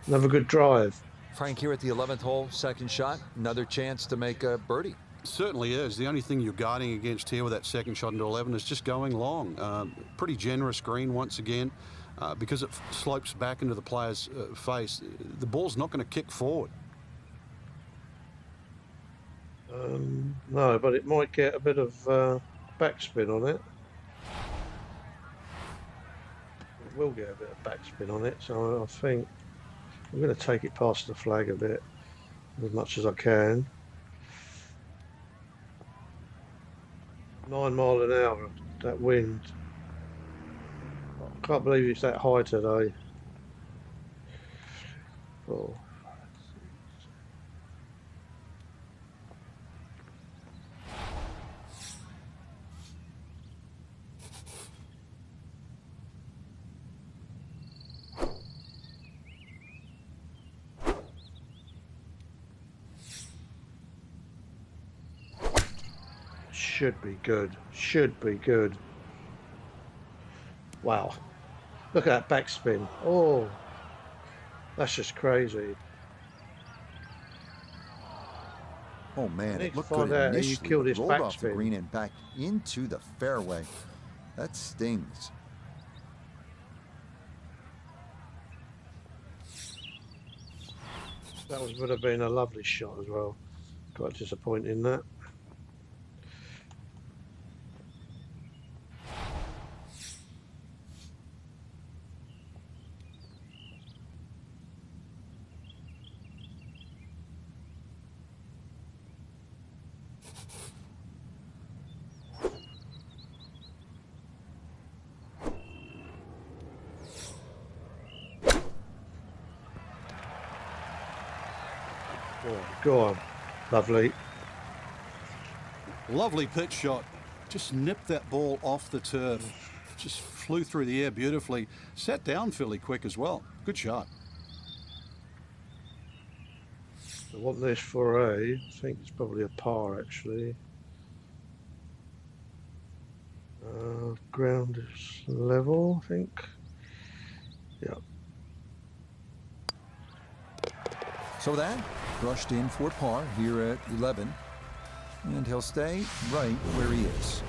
another good drive. Frank here at the 11th hole, second shot, another chance to make a birdie. Certainly is. The only thing you're guarding against here with that second shot into 11 is just going long. Pretty generous green once again. Because it slopes back into the player's face, the ball's not going to kick forward. No, but it might get a bit of backspin on it. It will get a bit of backspin on it, so I think I'm going to take it past the flag a bit, as much as I can. 9 miles an hour, that wind. I can't believe it's that high today. Oh. Should be good. Should be good. Wow. Look at that backspin. Oh, that's just crazy. Oh man, I need it to looked find good out how you initially, kill but this rolled off the backspin. green and back into the fairway. That stings. That would have been a lovely shot as well. Quite disappointing that. Oh, go on. Lovely. Lovely pitch shot. Just nipped that ball off the turf. Just flew through the air beautifully. Sat down fairly quick as well. Good shot. I want this for I think it's probably a par actually. Ground is level, I think. Yeah. So that brushed in for par here at 11, and he'll stay right where he is.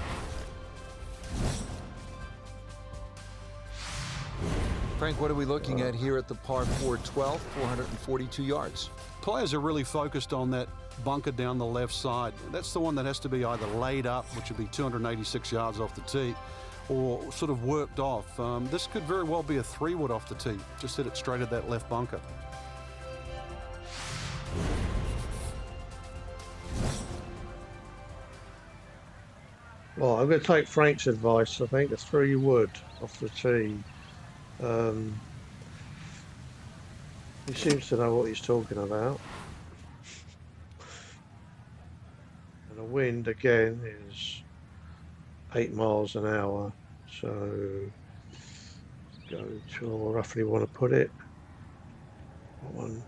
Frank, what are we looking at here at the par 4 12, 442 yards? Players are really focused on that bunker down the left side. That's the one that has to be either laid up, which would be 286 yards off the tee, or sort of worked off. This could very well be a 3-wood off the tee. Just hit it straight at that left bunker. Well, I'm going to take Frank's advice. I think a 3-wood off the tee. He seems to know what he's talking about. And the wind again is 8 miles an hour. So go to where I roughly want to put it. 1, 2.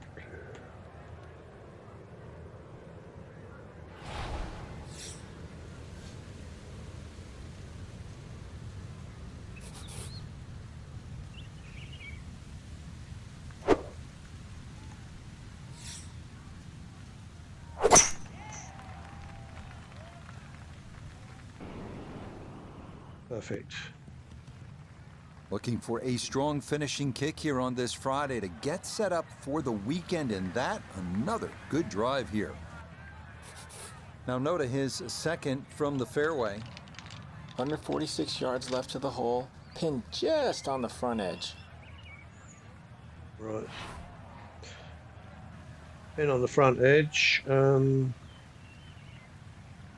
Perfect. Looking for a strong finishing kick here on this Friday to get set up for the weekend, and that another good drive here. Now note his second from the fairway. Under 46 yards left to the hole. Pin just on the front edge. Right. In on the front edge.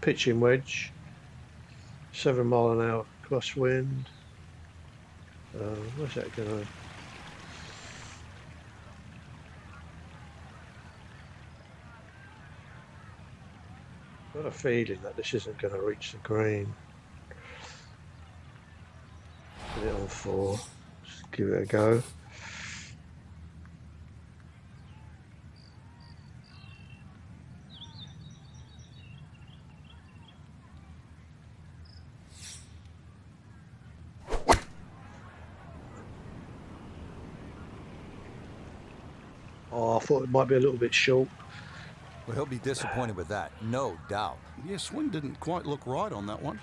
Pitching wedge. 7 mile an hour crosswind. Where's that going to... I've got a feeling that this isn't going to reach the green. Put it on 4. Just give it a go. Oh, I thought it might be a little bit short. Well, he'll be disappointed with that, no doubt. Yeah, swing didn't quite look right on that one.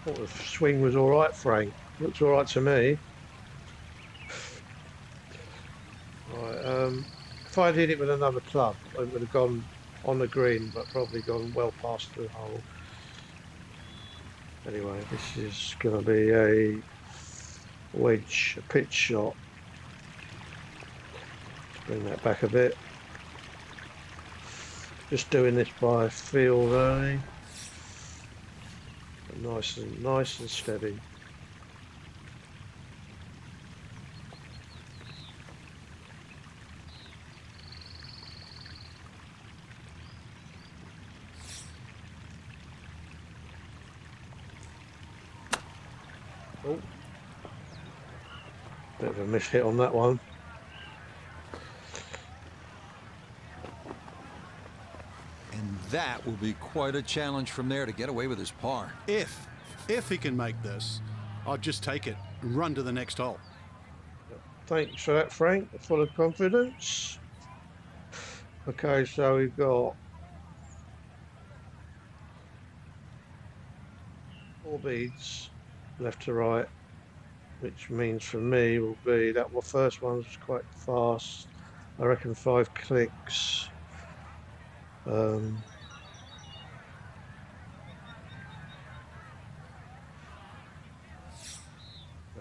I thought the swing was all right, Frank. Looks all right to me. Right, if I'd hit it with another club, it would have gone on the green, but probably gone well past the hole. Anyway, this is going to be a wedge, a pitch shot. Let's bring that back a bit. Just doing this by feel, really. Nice and steady. Oh, bit of a miss hit on that one. And that will be quite a challenge from there to get away with his par. If he can make this, I'd just take it and run to the next hole. Thanks for that, Frank. Full of confidence. Okay, so we've got 4 beads left to right, which means for me will be that first one's quite fast. I reckon 5 clicks.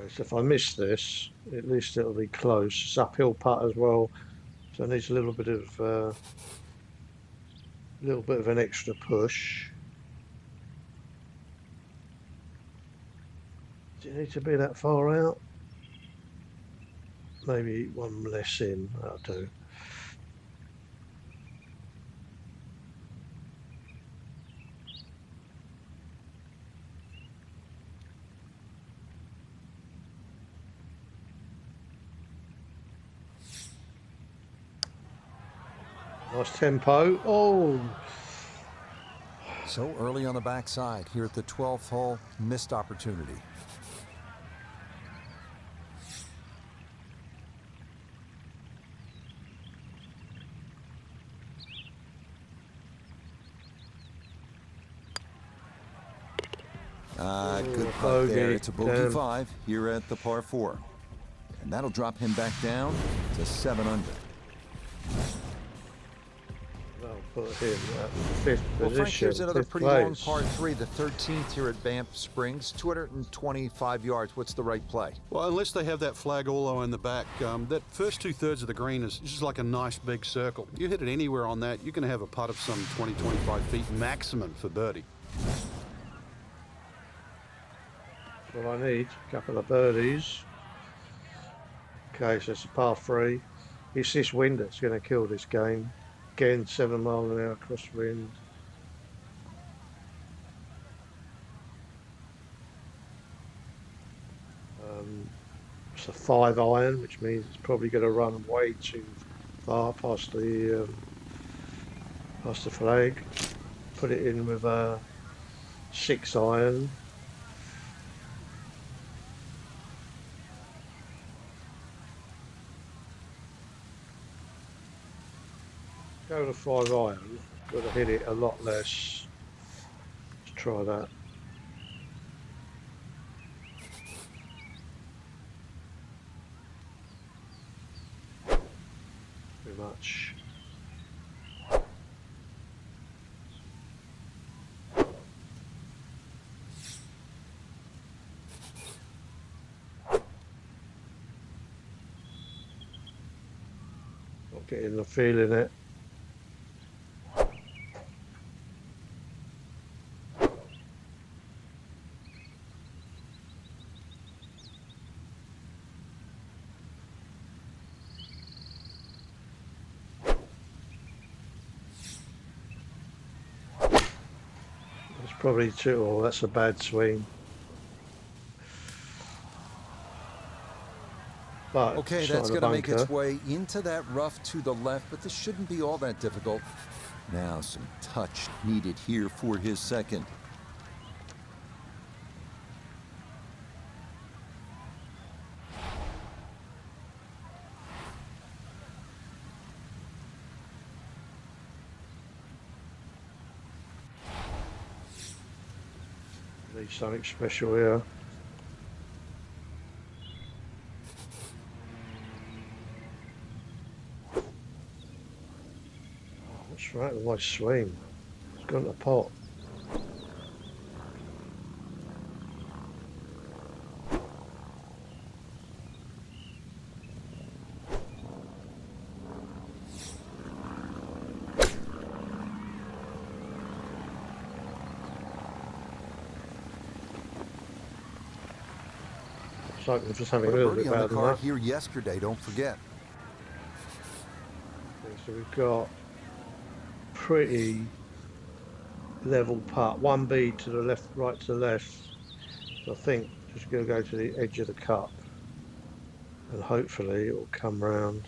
So if I miss this, at least it'll be close. It's uphill putt as well, so it needs a little bit of an extra push. Do you need to be that far out? Maybe one less in, that'll do. Nice tempo. Oh! So early on the backside here at the 12th hole, missed opportunity. Good putt there. It's a bogey 5 here at the par 4. And that'll drop him back down to 7 under. That'll put him at 5th Well, position. Frank, here's another 5th pretty place. long par 3, the 13th here at Banff Springs, 225 yards. What's the right play? Well, unless they have that flag all the way in the back, that first 2/3 of the green is just like a nice big circle. You hit it anywhere on that, you're going to have a putt of some 20-25 feet maximum for birdie. That's all I need. A couple of birdies. Okay, so it's a par 3. It's this wind that's going to kill this game. Again, 7 miles an hour crosswind. It's a 5 iron, which means it's probably going to run way too far past the flag. Put it in with a 6 iron. Go to 5 iron. Got to hit it a lot less. Let's try that. Too much. Not getting the feel in it. probably too. Oh, that's a bad swing. But Okay, it's not that's in a going to make bunker. its way into that rough to the left, but this shouldn't be all that difficult. Now some touch needed here for his second. Need something special here. What's right with my swing? It's gone to pot. It's hoping for something Put a a little bit birdie on better the than card that. here yesterday, don't forget. Okay, so we've got pretty level putt. One bead to the left, right to the left. So I think just going to go to the edge of the cup, and hopefully it will come round.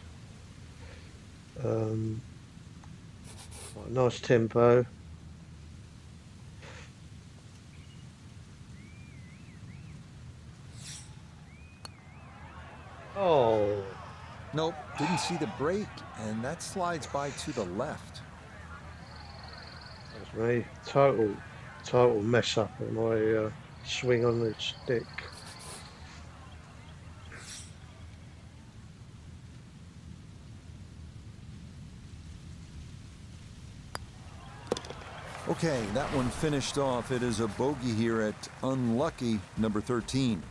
Nice tempo. Oh, Nope, didn't see the break, and that slides by to the left. that's me. Total mess up on my swing on the stick. Okay, that one finished off. It is a bogey here at unlucky number 13.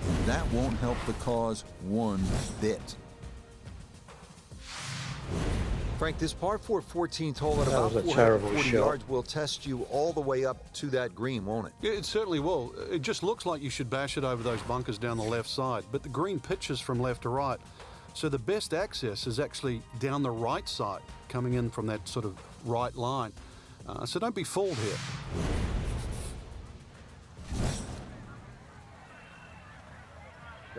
And that won't help the cause one bit. Frank, this par 4 14th hole at That about was a terrible 440 shot. yards will test you all the way up to that green, won't it? It certainly will. It just looks like you should bash it over those bunkers down the left side, but the green pitches from left to right. So the best access is actually down the right side, coming in from that sort of right line. So don't be fooled here.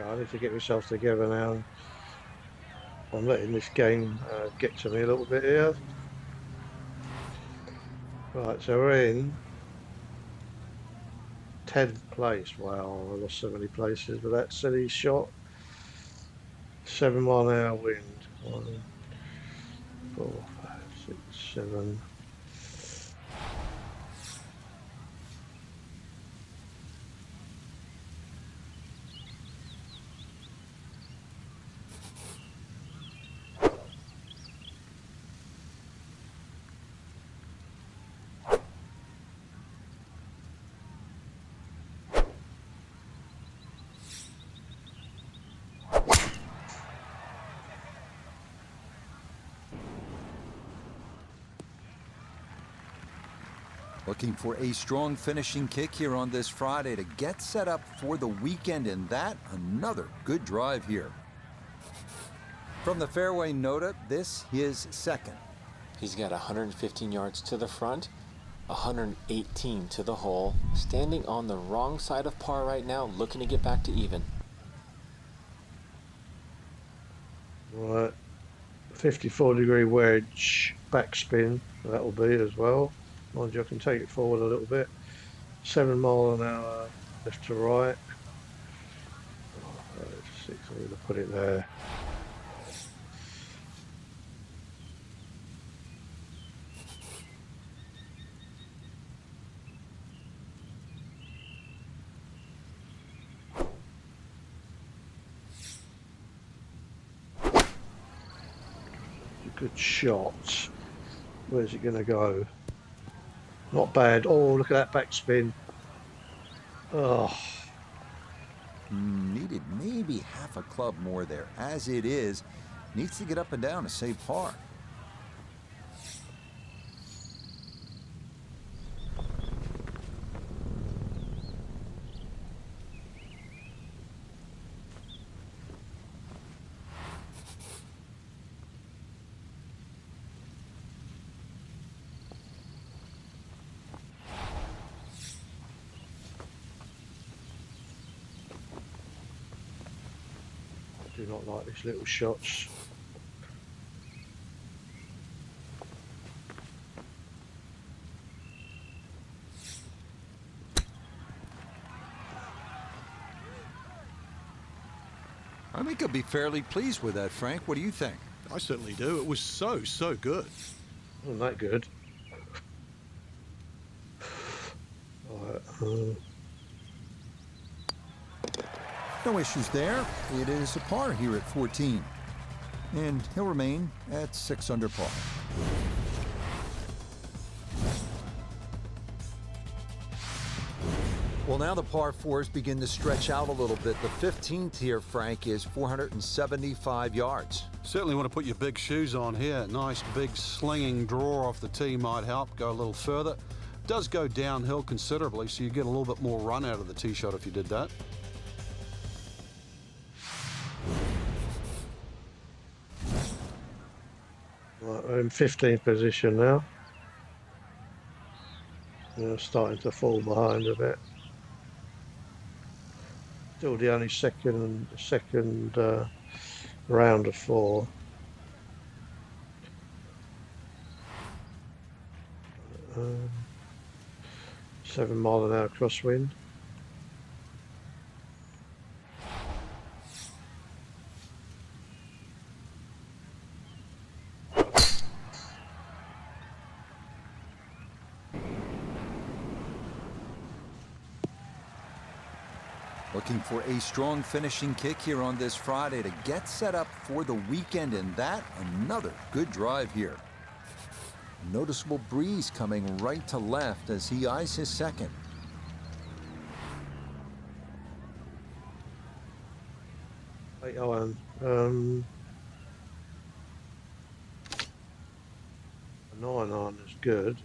I need to get myself together now. I'm letting this game get to me a little bit here. Right, so we're in 10th place. Wow, I lost so many places with that silly shot. 7 mile an hour wind. 1, 4, 5, 6, 7. Looking for a strong finishing kick here on this Friday to get set up for the weekend, and that another good drive here. From the fairway Nota, this his second. He's got 115 yards to the front, 118 to the hole, standing on the wrong side of par right now, looking to get back to even. Right, 54-degree wedge backspin. That will be as well. Mind you, I can take it forward a little bit. 7 mile an hour left to right. 6, I'm going to put it there. Good shot. Where's it going to go? Not bad. Oh, look at that backspin. Oh, Needed maybe half a club more there. As it is, needs to get up and down to save par. Do not like these little shots. I think he'll be fairly pleased with that, Frank. What do you think? I certainly do. It was so good. Wasn't that good? Right, No issues there. It is a par here at 14. And he'll remain at 6 under par. Well, now the par fours begin to stretch out a little bit. The 15th here, Frank, is 475 yards. Certainly want to put your big shoes on here. Nice big slinging draw off the tee might help go a little further. Does go downhill considerably, so you get a little bit more run out of the tee shot if you did that. right, we're in 15th position now. Starting to fall behind a bit. Still the only second round of 4. 7 mile an hour crosswind. Looking for a strong finishing kick here on this Friday to get set up for the weekend, and that another good drive here. Noticeable breeze coming right to left as he eyes his second. Eight iron. A 9 iron is good.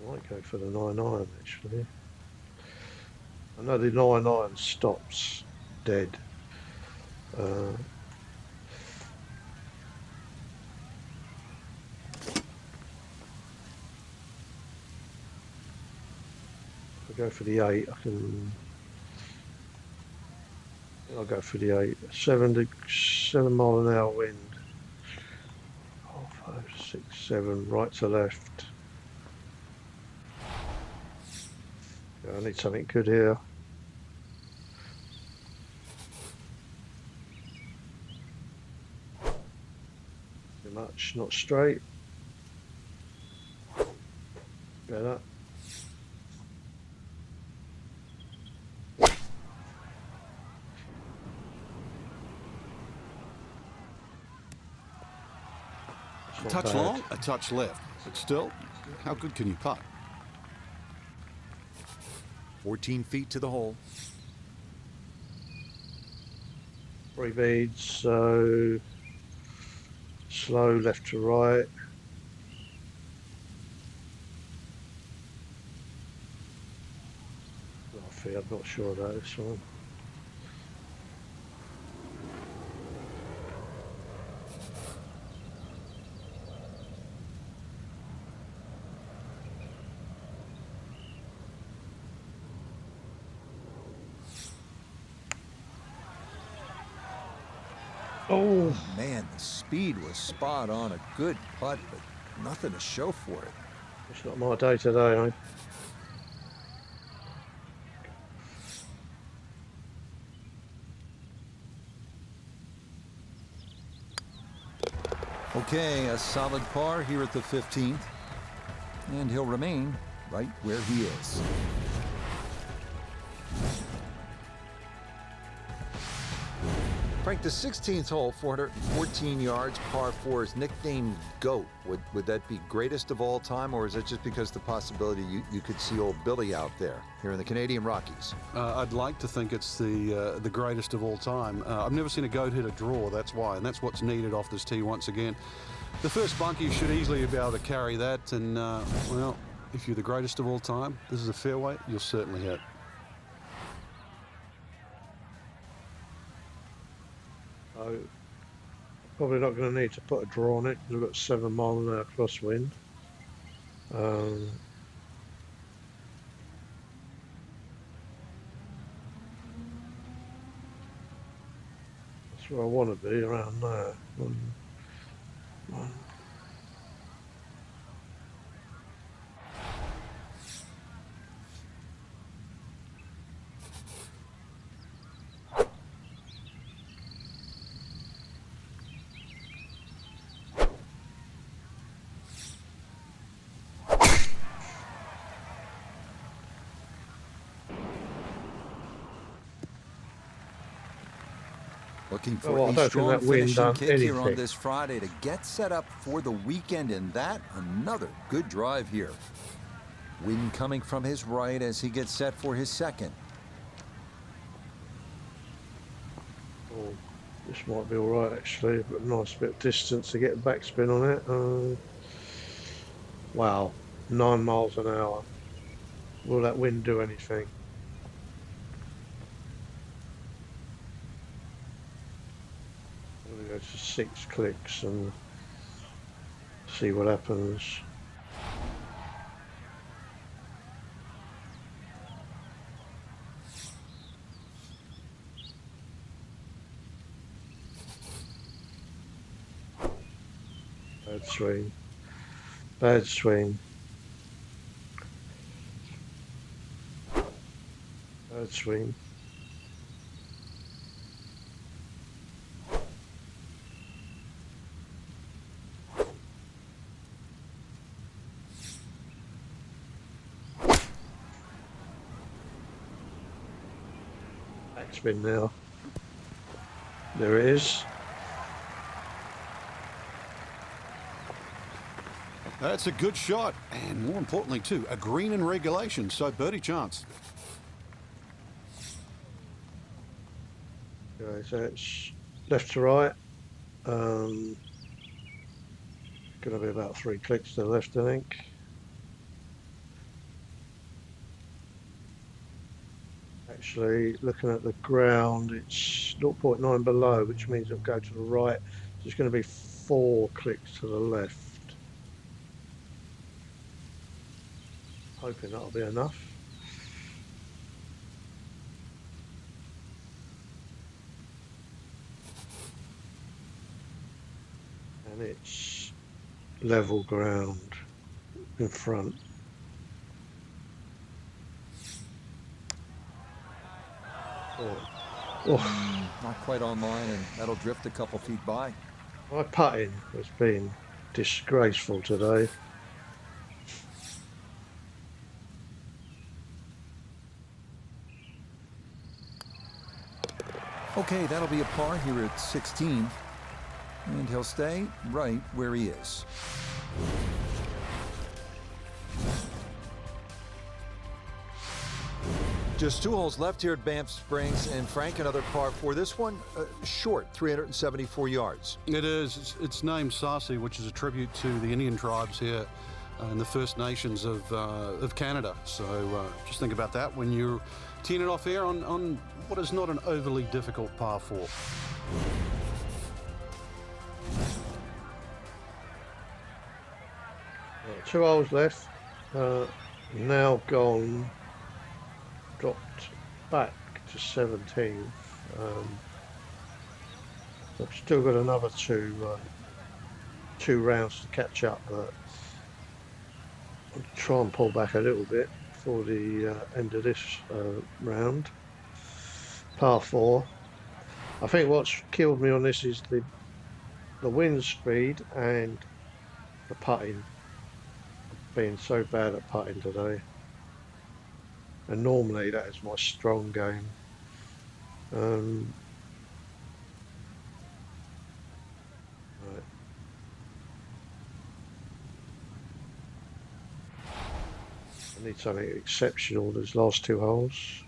I might go for the 9 iron actually. I know the 9 iron stops dead. I'll go for the 8. I'll go for the 8. 7 mile an hour wind. 4, 5, 6, 7, right to left. I need something good here. Too much, not straight. Better. A touch long, a touch left. But still, how good can you putt? 14 feet to the hole. 3 beads, so slow left to right. I'm not sure about this one. Oh, Man, the speed was spot on. A good putt, but nothing to show for it. it's not my day today, eh? Okay, a solid par here at the 15th. And he'll remain right where he is. Frank, the 16th hole, 414 yards, par 4 is nicknamed GOAT. Would that be greatest of all time, or is it just because the possibility you could see old Billy out there here in the Canadian Rockies? I'd like to think it's the greatest of all time. I've never seen a GOAT hit a draw, that's why, and that's what's needed off this tee once again. The first bunkie should easily be able to carry that, and, well, if you're the greatest of all time, this is a fairway, you'll certainly hit. So probably not going to need to put a draw on it because we've got 7 mile an hour crosswind. That's where I want to be, around there. Looking for Well, I a don't think strong that wind finishing done kick here on anything. this Friday to get set up for the weekend, and that another good drive here. Wind coming from his right as he gets set for his second. Oh, this might be all right actually, but a nice bit of distance to get a backspin on it. Wow, 9 miles an hour. Will that wind do anything? I'm gonna go to 6 clicks and see what happens. Bad swing. Bad swing. Bad swing. Backspin now. There it is. That's a good shot, and more importantly too, a green in regulation, so birdie chance. Okay, so it's left to right. Going to be about 3 clicks to the left, I think. Actually, looking at the ground, it's 0.9 below, which means it'll go to the right. So it's going to be 4 clicks to the left. Hoping that'll be enough. And it's level ground in front. Oh. Not quite online, and that'll drift a couple feet by. My putting has been disgraceful today. Okay, that'll be a par here at 16. And he'll stay right where he is. Just 2 holes left here at Banff Springs, and Frank, another par 4. This one short, 374 yards. It is. It's named Sarsi, which is a tribute to the Indian tribes here and the First Nations of Canada. So just think about that when you're teeing it off here on what is not an overly difficult par 4. 2 holes left. Now gone. Dropped back to 17th. I've still got another two rounds to catch up, but I'll try and pull back a little bit for the end of this round. Par 4. I think what's killed me on this is the wind speed and the putting. Being so bad at putting today. And normally that is my strong game. Right. I need something exceptional those last 2 holes.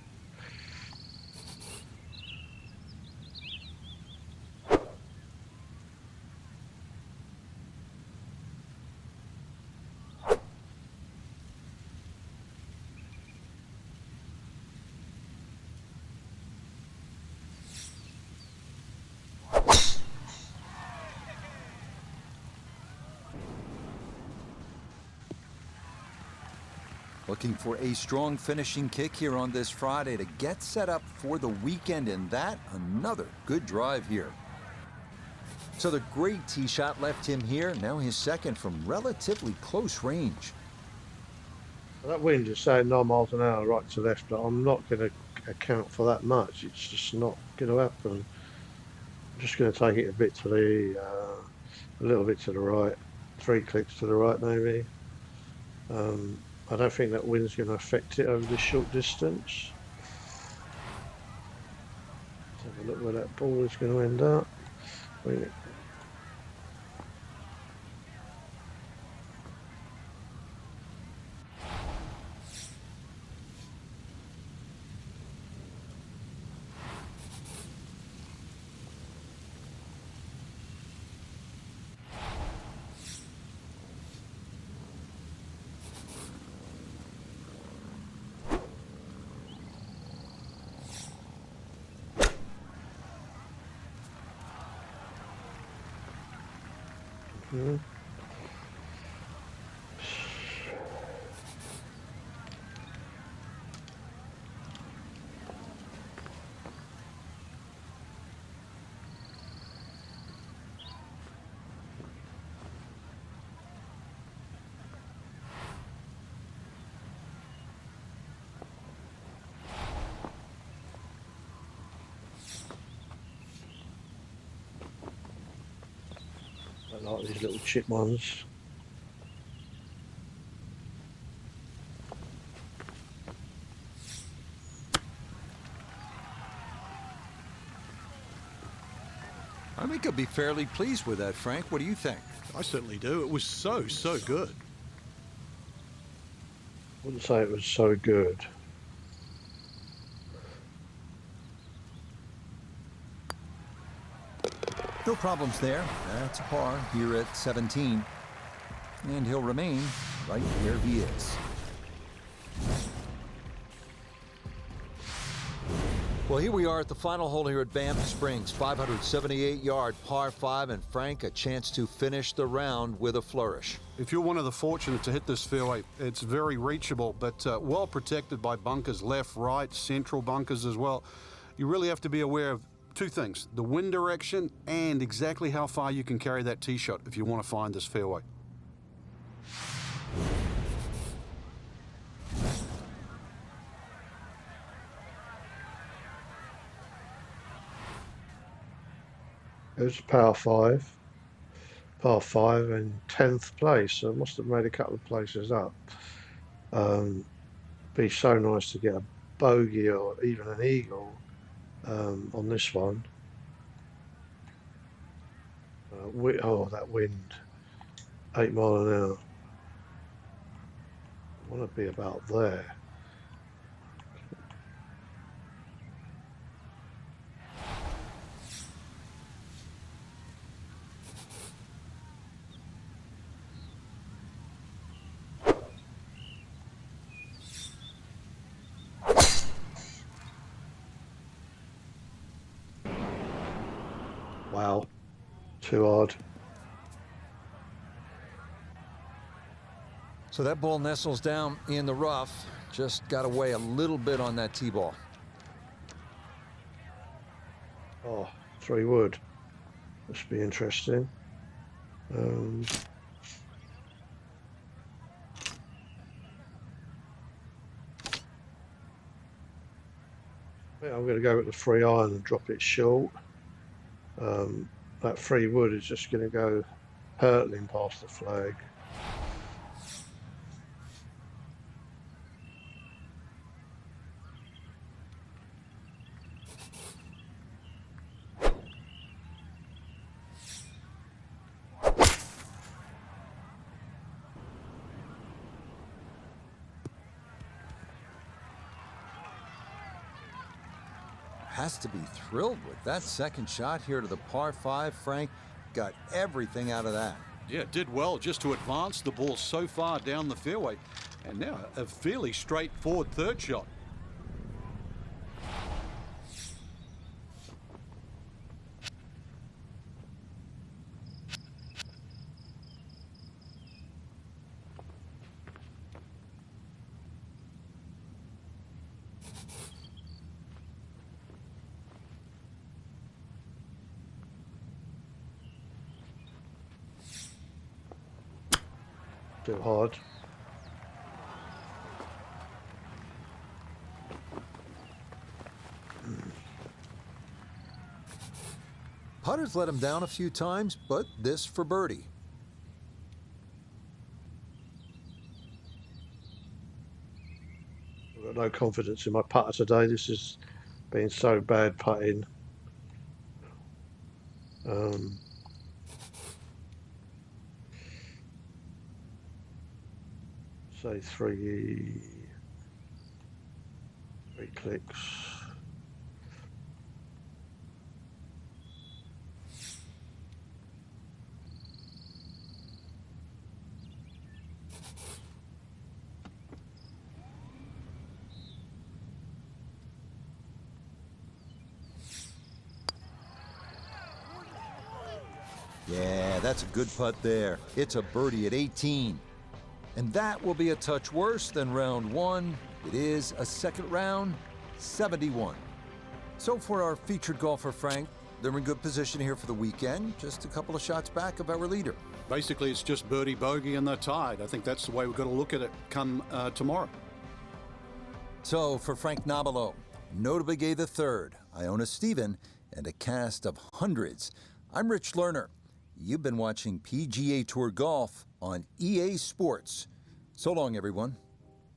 Looking for a strong finishing kick here on this Friday to get set up for the weekend, and that another good drive here. So the great tee shot left him here. Now his second from relatively close range. That wind is saying 9 miles an hour right to left, but I'm not going to account for that much. It's just not going to happen. I'm just going to take it a bit to the, a little bit to the right, 3 clicks to the right maybe. I don't think that wind's going to affect it over this short distance. Let's have a look where that ball is going to end up. Mhm. I like these little chip ones. I think he'll be fairly pleased with that, Frank. What do you think? I certainly do. It was so good. Wouldn't say it was so good. No problems there. That's a par here at 17. And he'll remain right where he is. Well, here we are at the final hole here at Banff Springs. 578-yard par 5, and Frank, a chance to finish the round with a flourish. If you're one of the fortunate to hit this fairway, it's very reachable, but well protected by bunkers, left, right, central bunkers as well. You really have to be aware of 2 things, the wind direction and exactly how far you can carry that tee shot if you want to find this fairway. It was par 5 in 10th place, so I must have made a couple of places up. Be so nice to get a bogey or even an eagle on this one. Oh, that wind, 8 miles an hour. I want to be about there. Wow, too hard. So that ball nestles down in the rough. Just got away a little bit on that tee ball. Oh, 3 wood. Must be interesting. Yeah, I'm going to go with the 3 iron and drop it short. That 3 wood is just going to go hurtling past the flag. Has to be thrilled with that second shot here to the par 5. Frank got everything out of that. Yeah, did well just to advance the ball so far down the fairway. And now a fairly straightforward 3rd shot. Still hard. Putter's let him down a few times, but this for birdie. I've got no confidence in my putter today. This has been so bad putting. Say three clicks. Yeah, that's a good putt there. It's a birdie at 18. And that will be a touch worse than round one. It is a second round, 71. So for our featured golfer, Frank, they're in good position here for the weekend. Just a couple of shots back of our leader. Basically, it's just birdie, bogey, and they're tied. I think that's the way we've got to look at it come tomorrow. So for Frank Nobilo, Notable Gay III, Iona Stephen, and a cast of hundreds, I'm Rich Lerner. You've been watching PGA Tour Golf on EA Sports. So long, everyone.